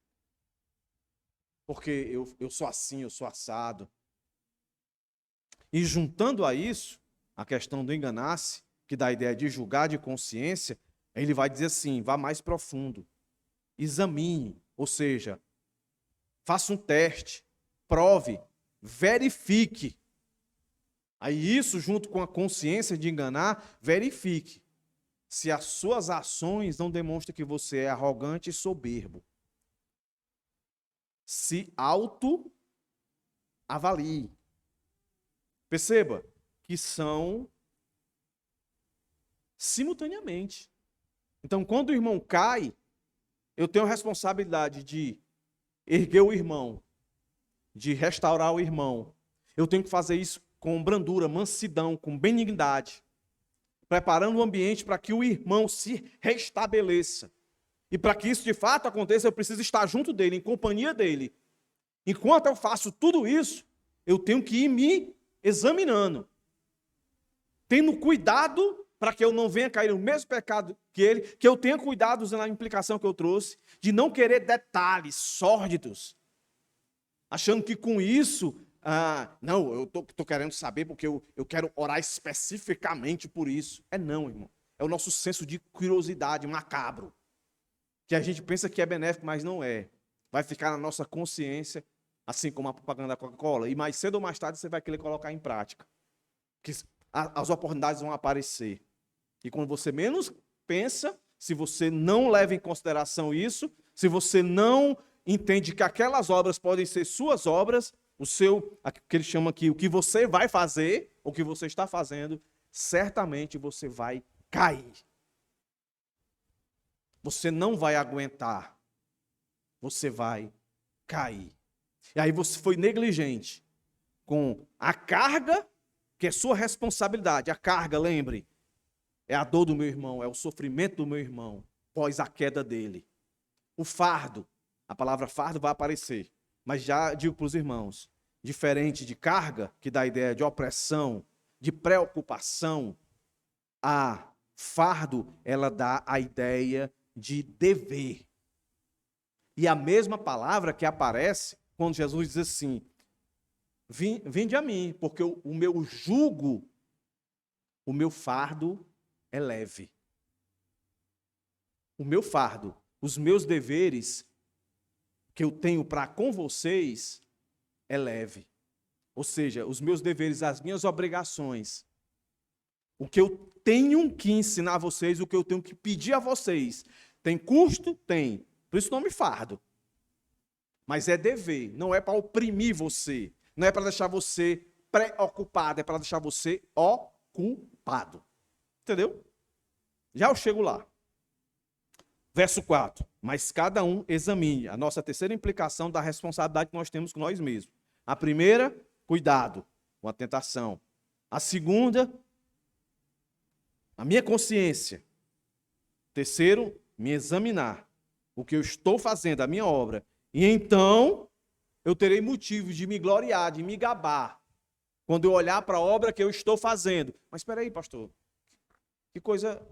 A: porque eu sou assim, eu sou assado. E juntando a isso, a questão do enganar-se, que dá a ideia de julgar de consciência, ele vai dizer assim, vá mais profundo, examine, ou seja, faça um teste, prove, verifique. Aí isso, junto com a consciência de enganar, verifique se as suas ações não demonstram que você é arrogante e soberbo. Se autoavalie. Perceba que são simultaneamente. Então, quando o irmão cai, eu tenho a responsabilidade de erguer o irmão, de restaurar o irmão. Eu tenho que fazer isso com brandura, mansidão, com benignidade, preparando o ambiente para que o irmão se restabeleça. E para que isso de fato aconteça, eu preciso estar junto dele, em companhia dele. Enquanto eu faço tudo isso, eu tenho que ir me examinando, tendo cuidado para que eu não venha cair no mesmo pecado que ele, que eu tenha cuidado, usando a implicação que eu trouxe, de não querer detalhes sórdidos, achando que com isso, não, eu estou querendo saber porque eu quero orar especificamente por isso. Não, irmão. É o nosso senso de curiosidade macabro, que a gente pensa que é benéfico, mas não é. Vai ficar na nossa consciência, assim como a propaganda da Coca-Cola, e mais cedo ou mais tarde você vai querer colocar em prática. Que as oportunidades vão aparecer. E quando você menos pensa, se você não leva em consideração isso, se você não entende que aquelas obras podem ser suas obras, o que ele chama aqui, o que você vai fazer, o que você está fazendo, certamente você vai cair. Você não vai aguentar. Você vai cair. E aí você foi negligente com a carga, que é sua responsabilidade. A carga, lembre, é a dor do meu irmão, é o sofrimento do meu irmão, após a queda dele. O fardo, a palavra fardo vai aparecer, mas já digo para os irmãos, diferente de carga, que dá a ideia de opressão, de preocupação, a fardo, ela dá a ideia de dever. E a mesma palavra que aparece quando Jesus diz assim, vinde a mim, porque o meu jugo, o meu fardo é leve. O meu fardo, os meus deveres que eu tenho para com vocês é leve. Ou seja, os meus deveres, as minhas obrigações, o que eu tenho que ensinar a vocês, o que eu tenho que pedir a vocês, tem custo? Tem. Por isso o nome fardo. Mas é dever, não é para oprimir você, não é para deixar você preocupado, é para deixar você ocupado. Entendeu? Já eu chego lá. Verso 4. Mas cada um examine. A nossa terceira implicação da responsabilidade que nós temos com nós mesmos. A primeira, cuidado com a tentação. A segunda, a minha consciência. Terceiro, me examinar. O que eu estou fazendo, a minha obra. E então, eu terei motivo de me gloriar, de me gabar. Quando eu olhar para a obra que eu estou fazendo. Mas espera aí, pastor. Que coisa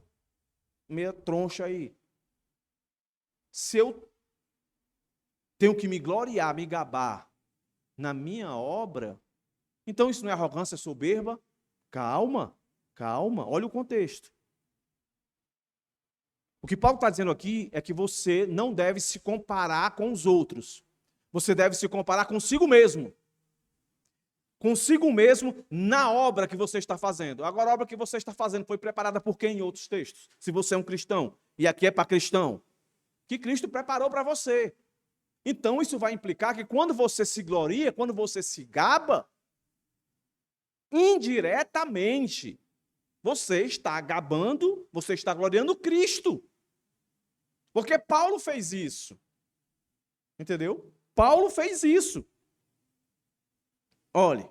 A: meia troncha aí. Se eu tenho que me gloriar, me gabar na minha obra, então isso não é arrogância, é soberba? Calma, calma, olha o contexto. O que Paulo está dizendo aqui é que você não deve se comparar com os outros. Você deve se comparar consigo mesmo. Consigo mesmo na obra que você está fazendo. Agora, a obra que você está fazendo foi preparada por quem em outros textos? Se você é um cristão, e aqui é para cristão, que Cristo preparou para você. Então, isso vai implicar que quando você se gloria, quando você se gaba, indiretamente, você está gabando, você está gloriando Cristo. Porque Paulo fez isso. Entendeu? Paulo fez isso. Olhe.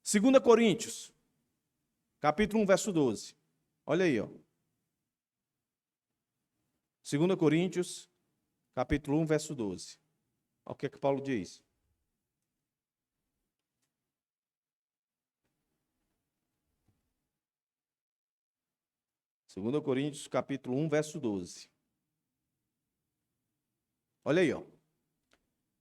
A: 2 Coríntios, capítulo 1, verso 12. Olha aí, ó. 2 Coríntios, capítulo 1, verso 12. Olha o que é que Paulo diz. Segunda Coríntios, capítulo 1, verso 12. Olha aí, ó.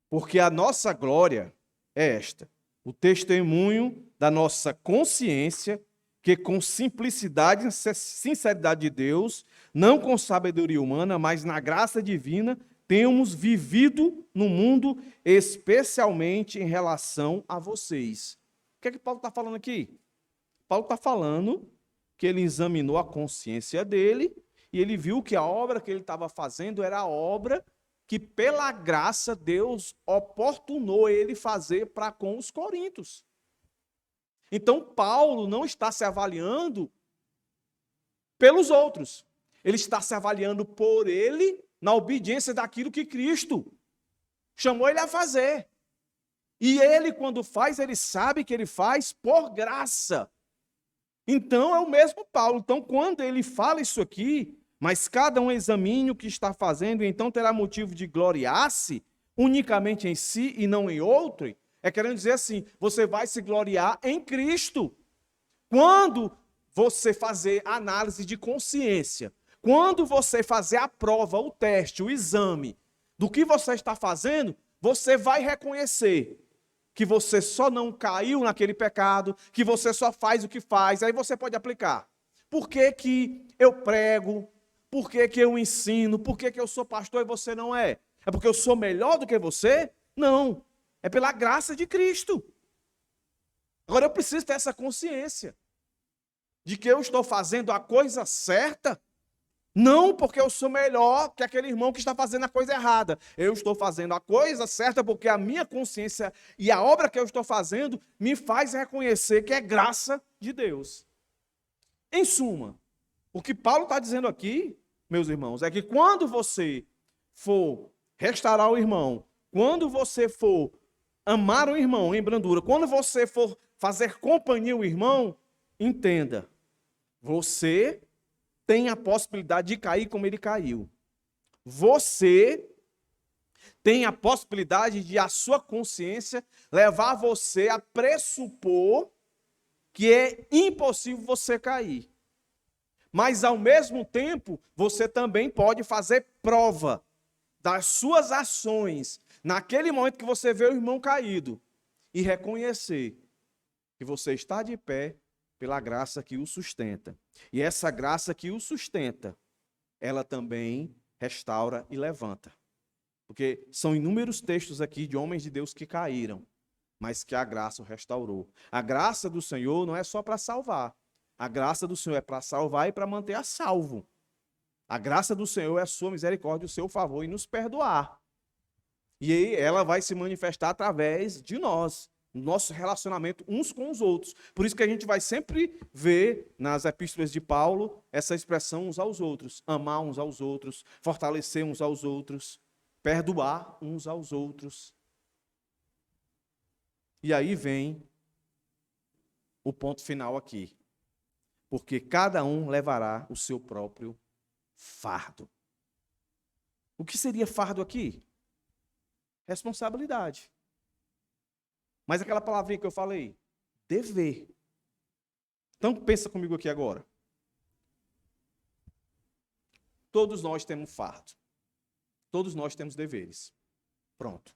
A: Porque a nossa glória é esta, o testemunho da nossa consciência, que com simplicidade e sinceridade de Deus, não com sabedoria humana, mas na graça divina, temos vivido no mundo, especialmente em relação a vocês. O que é que Paulo está falando aqui? Paulo está falando que ele examinou a consciência dele e ele viu que a obra que ele estava fazendo era a obra que, pela graça, Deus oportunou ele fazer para com os coríntios. Então, Paulo não está se avaliando pelos outros. Ele está se avaliando por ele, na obediência daquilo que Cristo chamou ele a fazer. E ele, quando faz, ele sabe que ele faz por graça. Então, é o mesmo Paulo. Então, quando ele fala isso aqui, mas cada um examine o que está fazendo, e então terá motivo de gloriar-se unicamente em si e não em outro, é querendo dizer assim, você vai se gloriar em Cristo. Quando você fazer análise de consciência, quando você fazer a prova, o teste, o exame do que você está fazendo, você vai reconhecer que você só não caiu naquele pecado, que você só faz o que faz, aí você pode aplicar. Por que que eu prego? Por que que eu ensino? Por que que eu sou pastor e você não é? É porque eu sou melhor do que você? Não. É pela graça de Cristo. Agora eu preciso ter essa consciência de que eu estou fazendo a coisa certa, não porque eu sou melhor que aquele irmão que está fazendo a coisa errada. Eu estou fazendo a coisa certa porque a minha consciência e a obra que eu estou fazendo me faz reconhecer que é graça de Deus. Em suma, o que Paulo está dizendo aqui, meus irmãos, é que quando você for restaurar o irmão, quando você for amar o irmão em brandura, quando você for fazer companhia ao irmão, entenda, você tem a possibilidade de cair como ele caiu. Você tem a possibilidade de a sua consciência levar você a pressupor que é impossível você cair. Mas, ao mesmo tempo, você também pode fazer prova das suas ações naquele momento que você vê o irmão caído e reconhecer que você está de pé pela graça que o sustenta. E essa graça que o sustenta, ela também restaura e levanta. Porque são inúmeros textos aqui de homens de Deus que caíram, mas que a graça o restaurou. A graça do Senhor não é só para salvar. A graça do Senhor é para salvar e para manter a salvo. A graça do Senhor é a sua misericórdia, o seu favor e nos perdoar. E aí ela vai se manifestar através de nós, no nosso relacionamento uns com os outros. Por isso que a gente vai sempre ver nas epístolas de Paulo essa expressão uns aos outros, amar uns aos outros, fortalecer uns aos outros, perdoar uns aos outros. E aí vem o ponto final aqui. Porque cada um levará o seu próprio fardo. O que seria fardo aqui? Responsabilidade. Mas aquela palavrinha que eu falei, dever. Então pensa comigo aqui agora. Todos nós temos fardo. Todos nós temos deveres. Pronto.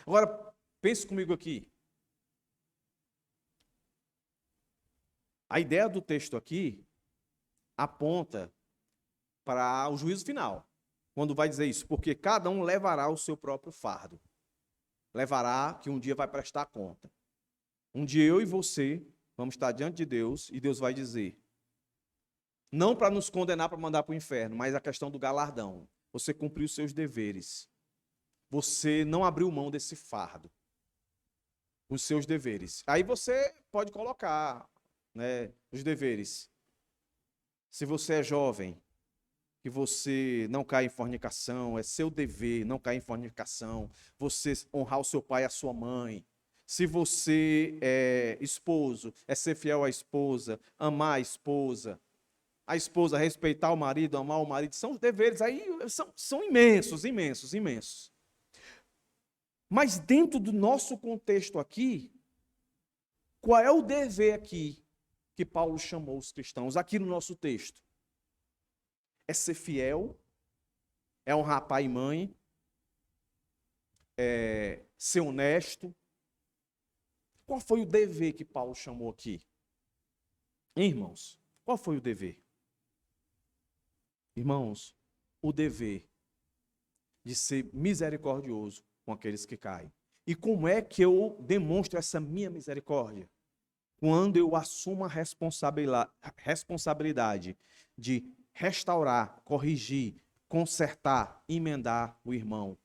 A: Agora, pense comigo aqui. A ideia do texto aqui aponta para o juízo final. Quando vai dizer isso, porque cada um levará o seu próprio fardo. Levará que um dia vai prestar conta. Um dia eu e você vamos estar diante de Deus e Deus vai dizer, não para nos condenar para mandar para o inferno, mas a questão do galardão. Você cumpriu os seus deveres. Você não abriu mão desse fardo. Os seus deveres. Aí você pode colocar, né, os deveres. Se você é jovem, que você não cai em fornicação, é seu dever não cair em fornicação, você honrar o seu pai e a sua mãe. Se você é esposo, é ser fiel à esposa, amar a esposa respeitar o marido, amar o marido, são os deveres, aí são imensos, imensos, imensos. Mas dentro do nosso contexto aqui, qual é o dever aqui que Paulo chamou os cristãos, aqui no nosso texto? É ser fiel, é honrar pai e mãe, é ser honesto. Qual foi o dever que Paulo chamou aqui? Hein, irmãos, qual foi o dever? Irmãos, o dever de ser misericordioso com aqueles que caem. E como é que eu demonstro essa minha misericórdia? Quando eu assumo a responsabilidade de restaurar, corrigir, consertar, emendar o irmão.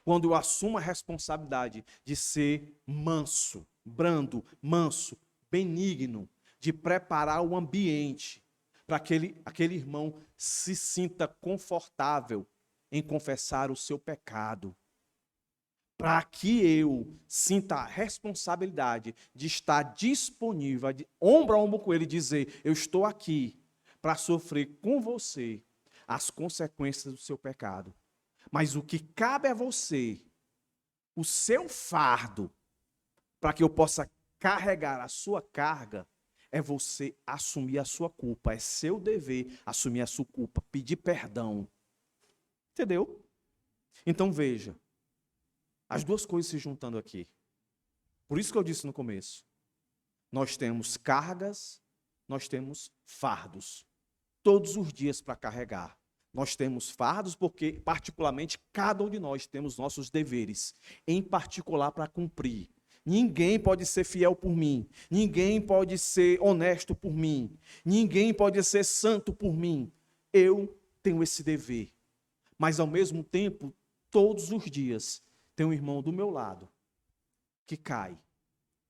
A: Quando eu assumo a responsabilidade de ser manso, brando, manso, benigno, de preparar o ambiente para que aquele irmão se sinta confortável em confessar o seu pecado. Para que eu sinta a responsabilidade de estar disponível, de ombro a ombro com ele, dizer: eu estou aqui para sofrer com você as consequências do seu pecado. Mas o que cabe a você, o seu fardo, para que eu possa carregar a sua carga, é você assumir a sua culpa. É seu dever assumir a sua culpa, pedir perdão. Entendeu? Então veja, as duas coisas se juntando aqui. Por isso que eu disse no começo. Nós temos cargas, nós temos fardos. Todos os dias para carregar. Nós temos fardos porque, particularmente, cada um de nós temos nossos deveres, em particular para cumprir. Ninguém pode ser fiel por mim. Ninguém pode ser honesto por mim. Ninguém pode ser santo por mim. Eu tenho esse dever. Mas, ao mesmo tempo, todos os dias, tem um irmão do meu lado que cai.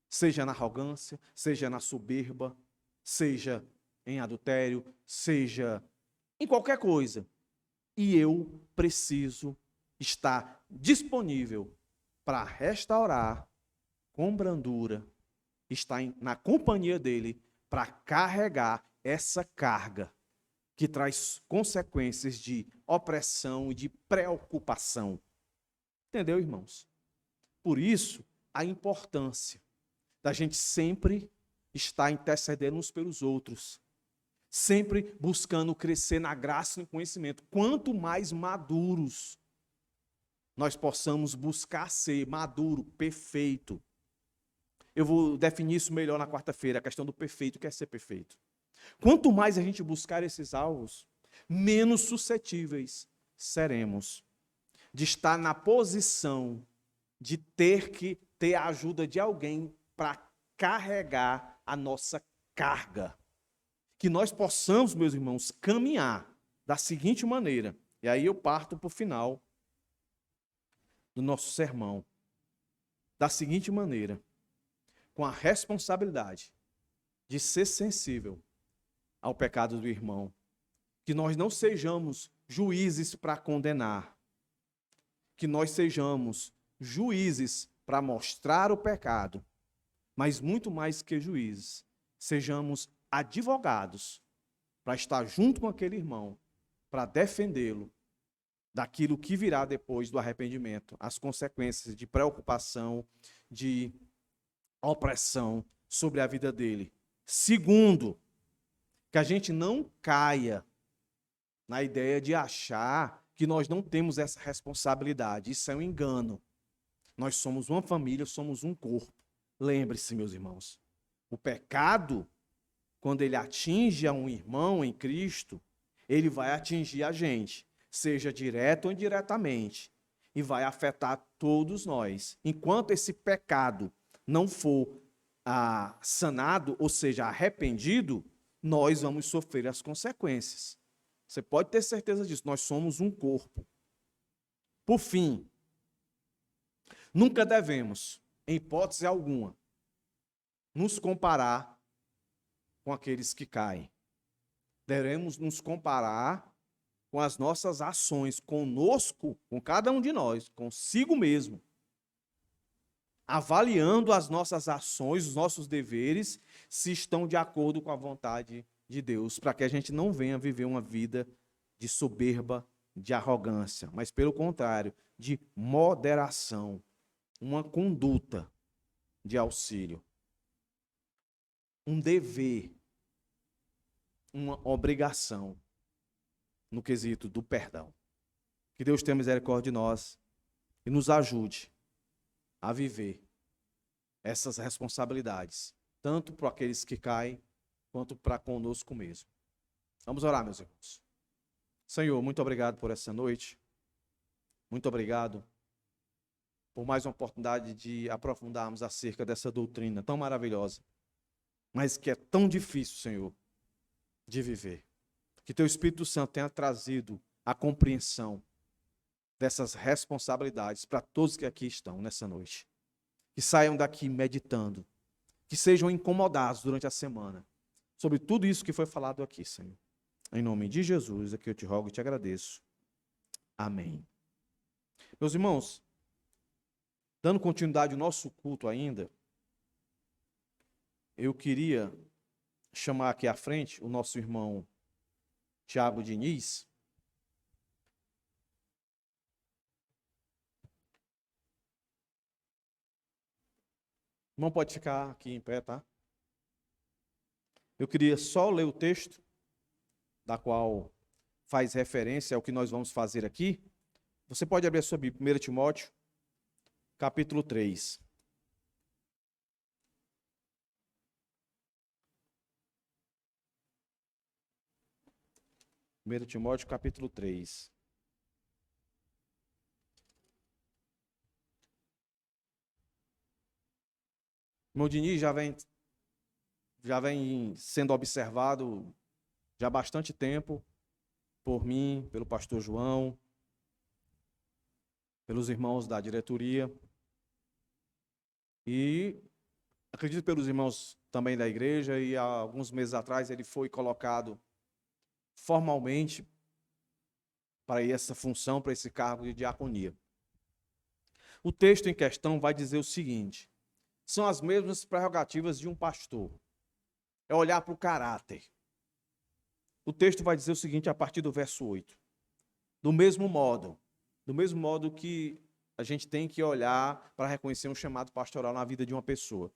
A: Seja na arrogância, seja na soberba, seja em adultério, seja em qualquer coisa. E eu preciso estar disponível para restaurar com brandura, estar na companhia dele para carregar essa carga que traz consequências de opressão e de preocupação. Entendeu, irmãos? Por isso, a importância da gente sempre estar intercedendo uns pelos outros, sempre buscando crescer na graça e no conhecimento. Quanto mais maduros nós possamos buscar ser maduro, perfeito. Eu vou definir isso melhor na quarta-feira, a questão do perfeito, o que é ser perfeito. Quanto mais a gente buscar esses alvos, menos suscetíveis seremos de estar na posição de ter que ter a ajuda de alguém para carregar a nossa carga. Que nós possamos, meus irmãos, caminhar da seguinte maneira. E aí eu parto para o final do nosso sermão. Da seguinte maneira, com a responsabilidade de ser sensível ao pecado do irmão. Que nós não sejamos juízes para condenar. Que nós sejamos juízes para mostrar o pecado. Mas muito mais que juízes, sejamos advogados para estar junto com aquele irmão, para defendê-lo daquilo que virá depois do arrependimento, as consequências de preocupação, de opressão sobre a vida dele. Segundo, que a gente não caia na ideia de achar que nós não temos essa responsabilidade. Isso é um engano. Nós somos uma família, somos um corpo. Lembre-se, meus irmãos, o pecado, quando ele atinge a um irmão em Cristo, ele vai atingir a gente, seja direto ou indiretamente, e vai afetar todos nós. Enquanto esse pecado não for sanado, ou seja, arrependido, nós vamos sofrer as consequências. Você pode ter certeza disso, nós somos um corpo. Por fim, nunca devemos, em hipótese alguma, nos comparar com aqueles que caem. Devemos nos comparar com as nossas ações, conosco, com cada um de nós, consigo mesmo. Avaliando as nossas ações, os nossos deveres, se estão de acordo com a vontade de Deus, para que a gente não venha viver uma vida de soberba, de arrogância, mas pelo contrário, de moderação, uma conduta de auxílio, um dever, uma obrigação no quesito do perdão. Que Deus tenha misericórdia de nós e nos ajude a viver essas responsabilidades, tanto para aqueles que caem, quanto para conosco mesmo. Vamos orar, meus irmãos. Senhor, muito obrigado por essa noite. Muito obrigado por mais uma oportunidade de aprofundarmos acerca dessa doutrina tão maravilhosa, mas que é tão difícil, Senhor, de viver. Que Teu Espírito Santo tenha trazido a compreensão dessas responsabilidades para todos que aqui estão nessa noite. Que saiam daqui meditando, que sejam incomodados durante a semana sobre tudo isso que foi falado aqui, Senhor. Em nome de Jesus, é que eu te rogo e te agradeço. Amém. Meus irmãos, dando continuidade ao nosso culto ainda, eu queria chamar aqui à frente o nosso irmão Tiago Diniz. O irmão pode ficar aqui em pé, tá? Eu queria só ler o texto, da qual faz referência ao que nós vamos fazer aqui. Você pode abrir a sua Bíblia, 1 Timóteo, capítulo 3. Primeiro Timóteo, capítulo 3. O irmão Diniz já vem sendo observado já há bastante tempo por mim, pelo pastor João, pelos irmãos da diretoria e acredito pelos irmãos também da igreja, e há alguns meses atrás ele foi colocado formalmente para essa função, para esse cargo de diaconia. O texto em questão vai dizer o seguinte: são as mesmas prerrogativas de um pastor. É olhar para o caráter. O texto vai dizer o seguinte a partir do verso 8. Do mesmo modo que a gente tem que olhar para reconhecer um chamado pastoral na vida de uma pessoa.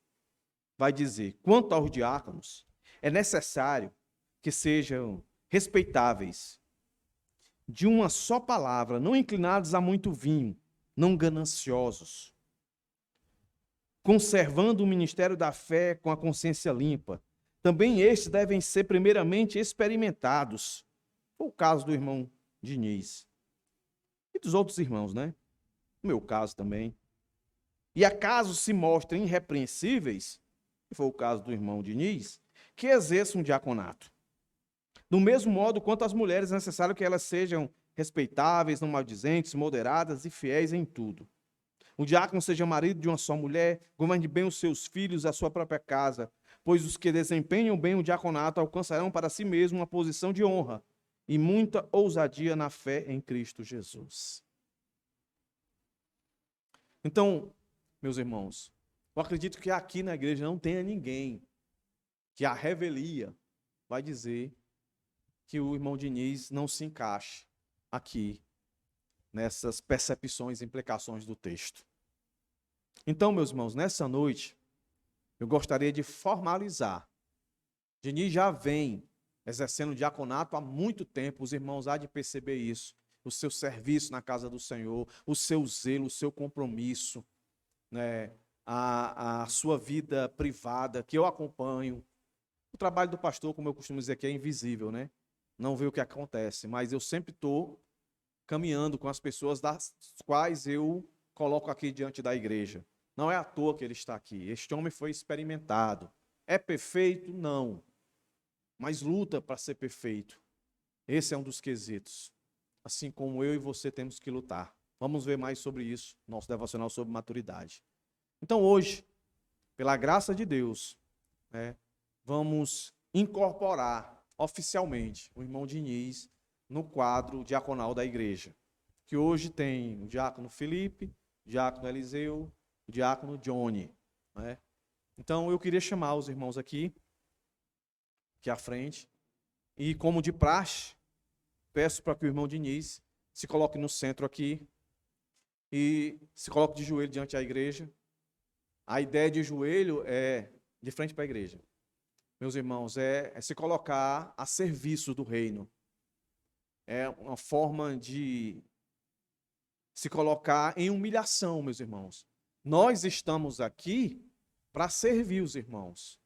A: Vai dizer: quanto aos diáconos, é necessário que sejam respeitáveis, de uma só palavra, não inclinados a muito vinho, não gananciosos, conservando o ministério da fé com a consciência limpa. Também estes devem ser primeiramente experimentados. Foi o caso do irmão Diniz. E dos outros irmãos, né? No meu caso também. E acaso se mostrem irrepreensíveis, que foi o caso do irmão Diniz, que exerçam um diaconato. Do mesmo modo, quanto às mulheres, é necessário que elas sejam respeitáveis, não maldizentes, moderadas e fiéis em tudo. O diácono seja marido de uma só mulher, governe bem os seus filhos e a sua própria casa, pois os que desempenham bem o diaconato alcançarão para si mesmo uma posição de honra e muita ousadia na fé em Cristo Jesus. Então, meus irmãos, eu acredito que aqui na igreja não tenha ninguém que a revelia vai dizer que o irmão Diniz não se encaixe aqui nessas percepções e implicações do texto. Então, meus irmãos, nessa noite, eu gostaria de formalizar. Diniz já vem exercendo diaconato há muito tempo, os irmãos há de perceber isso, o seu serviço na casa do Senhor, o seu zelo, o seu compromisso, né, a sua vida privada, que eu acompanho. O trabalho do pastor, como eu costumo dizer aqui, é invisível, né? Não vê o que acontece, mas eu sempre estou caminhando com as pessoas das quais eu coloco aqui diante da igreja. Não é à toa que ele está aqui. Este homem foi experimentado. É perfeito? Não. Mas luta para ser perfeito. Esse é um dos quesitos. Assim como eu e você temos que lutar. Vamos ver mais sobre isso, nosso devocional sobre maturidade. Então hoje, pela graça de Deus, vamos incorporar oficialmente o irmão Diniz no quadro diaconal da igreja, que hoje tem o diácono Felipe, o diácono Eliseu, o diácono Johnny. Então eu queria chamar os irmãos aqui à frente, e como de praxe, peço para que o irmão Diniz se coloque no centro aqui e se coloque de joelho diante da igreja. A ideia de joelho é de frente para a igreja. Meus irmãos, é se colocar a serviço do reino. É uma forma de se colocar em humilhação, meus irmãos. Nós estamos aqui para servir os irmãos.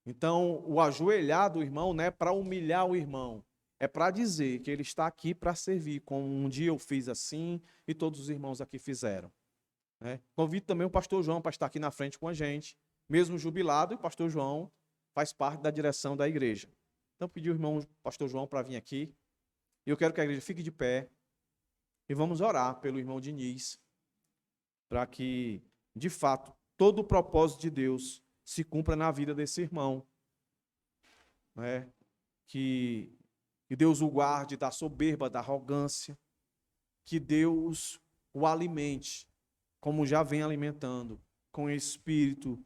A: Então, o ajoelhar do irmão não é para humilhar o irmão, é para dizer que ele está aqui para servir, como um dia eu fiz assim e todos os irmãos aqui fizeram. Né? Convido também o pastor João para estar aqui na frente com a gente, mesmo jubilado, e o pastor João faz parte da direção da igreja. Então, pedi o irmão pastor João para vir aqui, e eu quero que a igreja fique de pé, e vamos orar pelo irmão Diniz, para que, de fato, todo o propósito de Deus se cumpra na vida desse irmão. Né? Que Deus o guarde da soberba, da arrogância, que Deus o alimente, como já vem alimentando, com espírito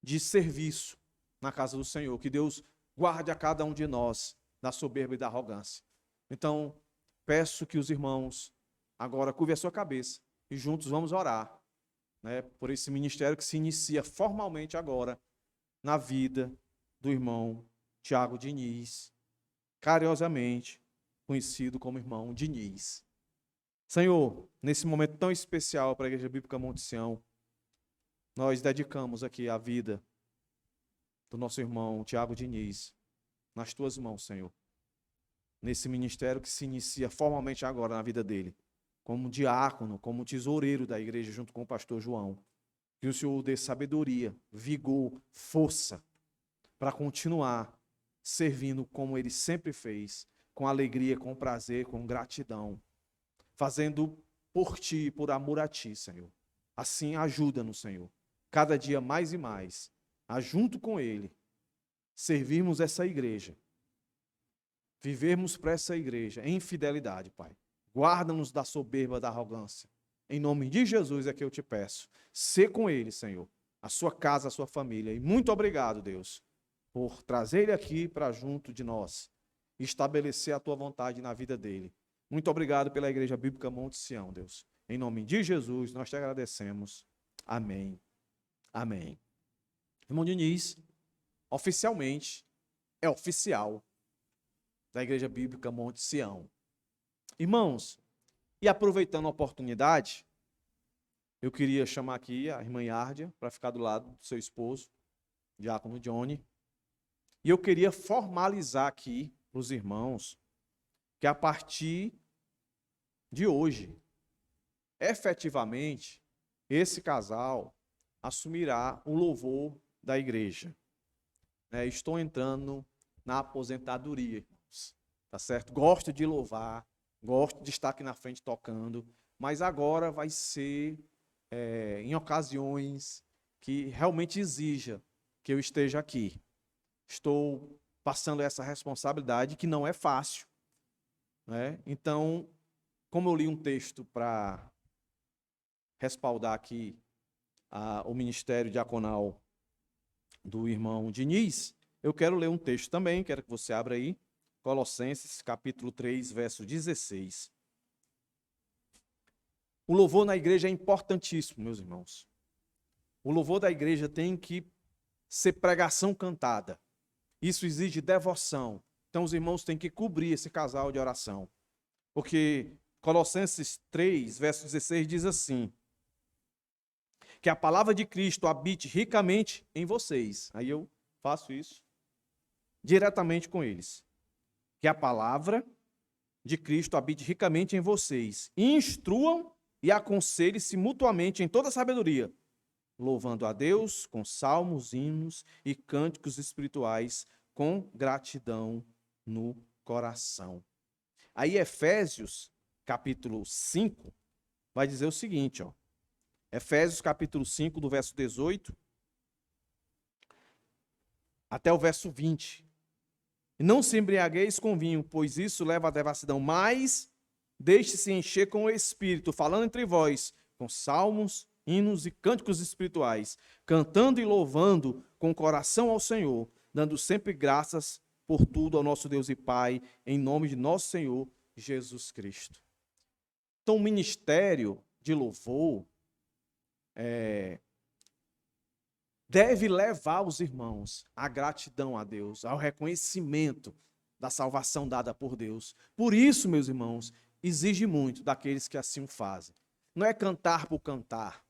A: de serviço na casa do Senhor, que Deus guarde a cada um de nós da soberba e da arrogância. Então, peço que os irmãos agora curvem a sua cabeça e juntos vamos orar, né, por esse ministério que se inicia formalmente agora na vida do irmão Tiago Diniz, carinhosamente conhecido como irmão Diniz. Senhor, nesse momento tão especial para a Igreja Bíblica Monte Sião, nós dedicamos aqui a vida do nosso irmão Tiago Diniz nas tuas mãos, Senhor. Nesse ministério que se inicia formalmente agora na vida dele, como diácono, como tesoureiro da igreja junto com o pastor João. Que o Senhor dê sabedoria, vigor, força para continuar servindo como ele sempre fez, com alegria, com prazer, com gratidão, fazendo por ti e por amor a ti, Senhor. Assim, ajuda-nos, Senhor, cada dia mais e mais, a junto com ele, servirmos essa igreja, vivermos para essa igreja em fidelidade, Pai. Guarda-nos da soberba, da arrogância. Em nome de Jesus é que eu te peço. Sê com ele, Senhor, a sua casa, a sua família. E muito obrigado, Deus, por trazer ele aqui para junto de nós e estabelecer a tua vontade na vida dele. Muito obrigado pela Igreja Bíblica Monte Sião, Deus. Em nome de Jesus, nós te agradecemos. Amém. Amém. Irmão Diniz, oficialmente, é oficial da Igreja Bíblica Monte Sião. Irmãos, e aproveitando a oportunidade, eu queria chamar aqui a irmã Yárdia para ficar do lado do seu esposo, diácono Johnny. E eu queria formalizar aqui para os irmãos que a partir de hoje, efetivamente, esse casal assumirá o louvor da igreja. Estou entrando na aposentadoria, irmãos. Tá certo? Gosto de louvar, gosto de estar aqui na frente tocando, mas agora vai ser em ocasiões que realmente exija que eu esteja aqui. Estou passando essa responsabilidade que não é fácil. Né? Então, como eu li um texto para respaldar aqui o ministério diaconal do irmão Diniz, eu quero ler um texto também, quero que você abra aí, Colossenses, capítulo 3, verso 16. O louvor na igreja é importantíssimo, meus irmãos. O louvor da igreja tem que ser pregação cantada. Isso exige devoção. Então os irmãos têm que cobrir esse casal de oração. Porque Colossenses 3, verso 16 diz assim: que a palavra de Cristo habite ricamente em vocês. Aí eu faço isso diretamente com eles. Que a palavra de Cristo habite ricamente em vocês. Instruam e aconselhem-se mutuamente em toda sabedoria, louvando a Deus com salmos, hinos e cânticos espirituais, com gratidão no coração. Aí Efésios, capítulo 5, vai dizer o seguinte, ó. Efésios, capítulo 5, do verso 18 até o verso 20. E não se embriagueis com vinho, pois isso leva à devassidão, mas deixe-se encher com o Espírito, falando entre vós, com salmos, hinos e cânticos espirituais, cantando e louvando com o coração ao Senhor, dando sempre graças por tudo ao nosso Deus e Pai, em nome de nosso Senhor Jesus Cristo. Então, o ministério de louvor deve levar os irmãos à gratidão a Deus, ao reconhecimento da salvação dada por Deus. Por isso, meus irmãos, exige muito daqueles que assim o fazem. Não é cantar por cantar,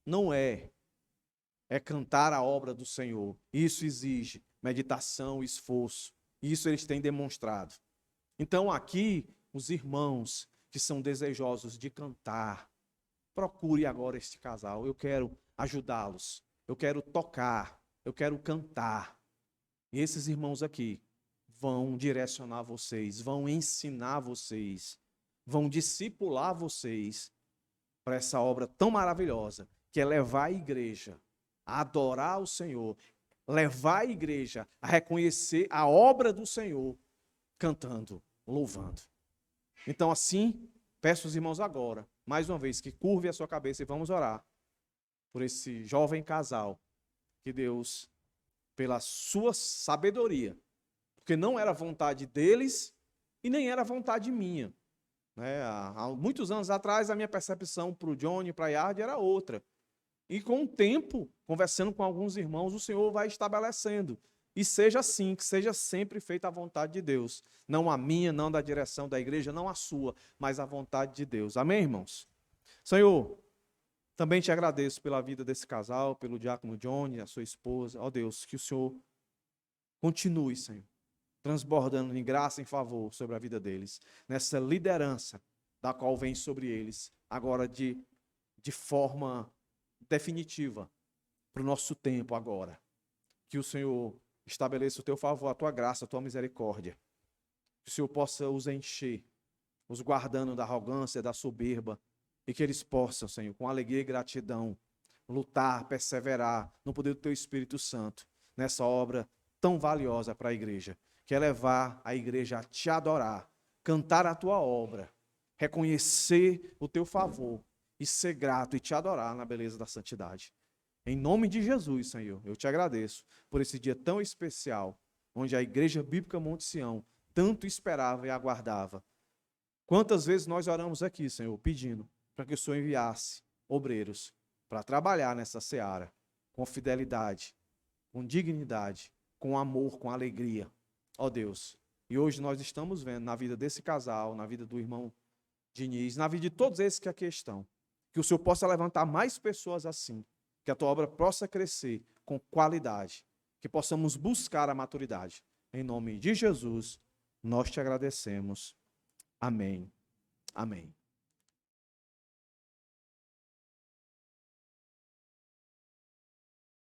A: não é. É cantar a obra do Senhor. Isso exige meditação, esforço. Isso eles têm demonstrado. Então aqui, os irmãos que são desejosos de cantar, procure agora este casal. Eu quero ajudá-los, eu quero tocar, eu quero cantar. E esses irmãos aqui vão direcionar vocês, vão ensinar vocês, vão discipular vocês para essa obra tão maravilhosa, que é levar a igreja a adorar o Senhor, levar a igreja a reconhecer a obra do Senhor, cantando, louvando. Então, assim, peço aos irmãos agora, mais uma vez, que curve a sua cabeça e vamos orar por esse jovem casal, que Deus, pela sua sabedoria, porque não era vontade deles e nem era vontade minha. Né? Há muitos anos atrás, a minha percepção para o Johnny e para a Yard era outra. E com o tempo, conversando com alguns irmãos, o Senhor vai estabelecendo. E seja assim, que seja sempre feita a vontade de Deus. Não a minha, não da direção da igreja, não a sua, mas a vontade de Deus. Amém, irmãos? Senhor, também te agradeço pela vida desse casal, pelo diácono Johnny, a sua esposa. Ó Deus, que o Senhor continue, Senhor, transbordando em graça e em favor sobre a vida deles, nessa liderança da qual vem sobre eles, agora de forma definitiva, para o nosso tempo agora. Que o Senhor estabeleça o teu favor, a tua graça, a tua misericórdia. Que o Senhor possa os encher, os guardando da arrogância, da soberba, e que eles possam, Senhor, com alegria e gratidão, lutar, perseverar no poder do teu Espírito Santo, nessa obra tão valiosa para a igreja, que é levar a igreja a te adorar, cantar a tua obra, reconhecer o teu favor e ser grato e te adorar na beleza da santidade. Em nome de Jesus, Senhor, eu te agradeço por esse dia tão especial, onde a Igreja Bíblica Monte Sião tanto esperava e aguardava. Quantas vezes nós oramos aqui, Senhor, pedindo para que o Senhor enviasse obreiros para trabalhar nessa seara, com fidelidade, com dignidade, com amor, com alegria. Ó Deus, e hoje nós estamos vendo na vida desse casal, na vida do irmão Diniz, na vida de todos esses que aqui estão, que o Senhor possa levantar mais pessoas assim, que a tua obra possa crescer com qualidade, que possamos buscar a maturidade. Em nome de Jesus, nós te agradecemos. Amém. Amém.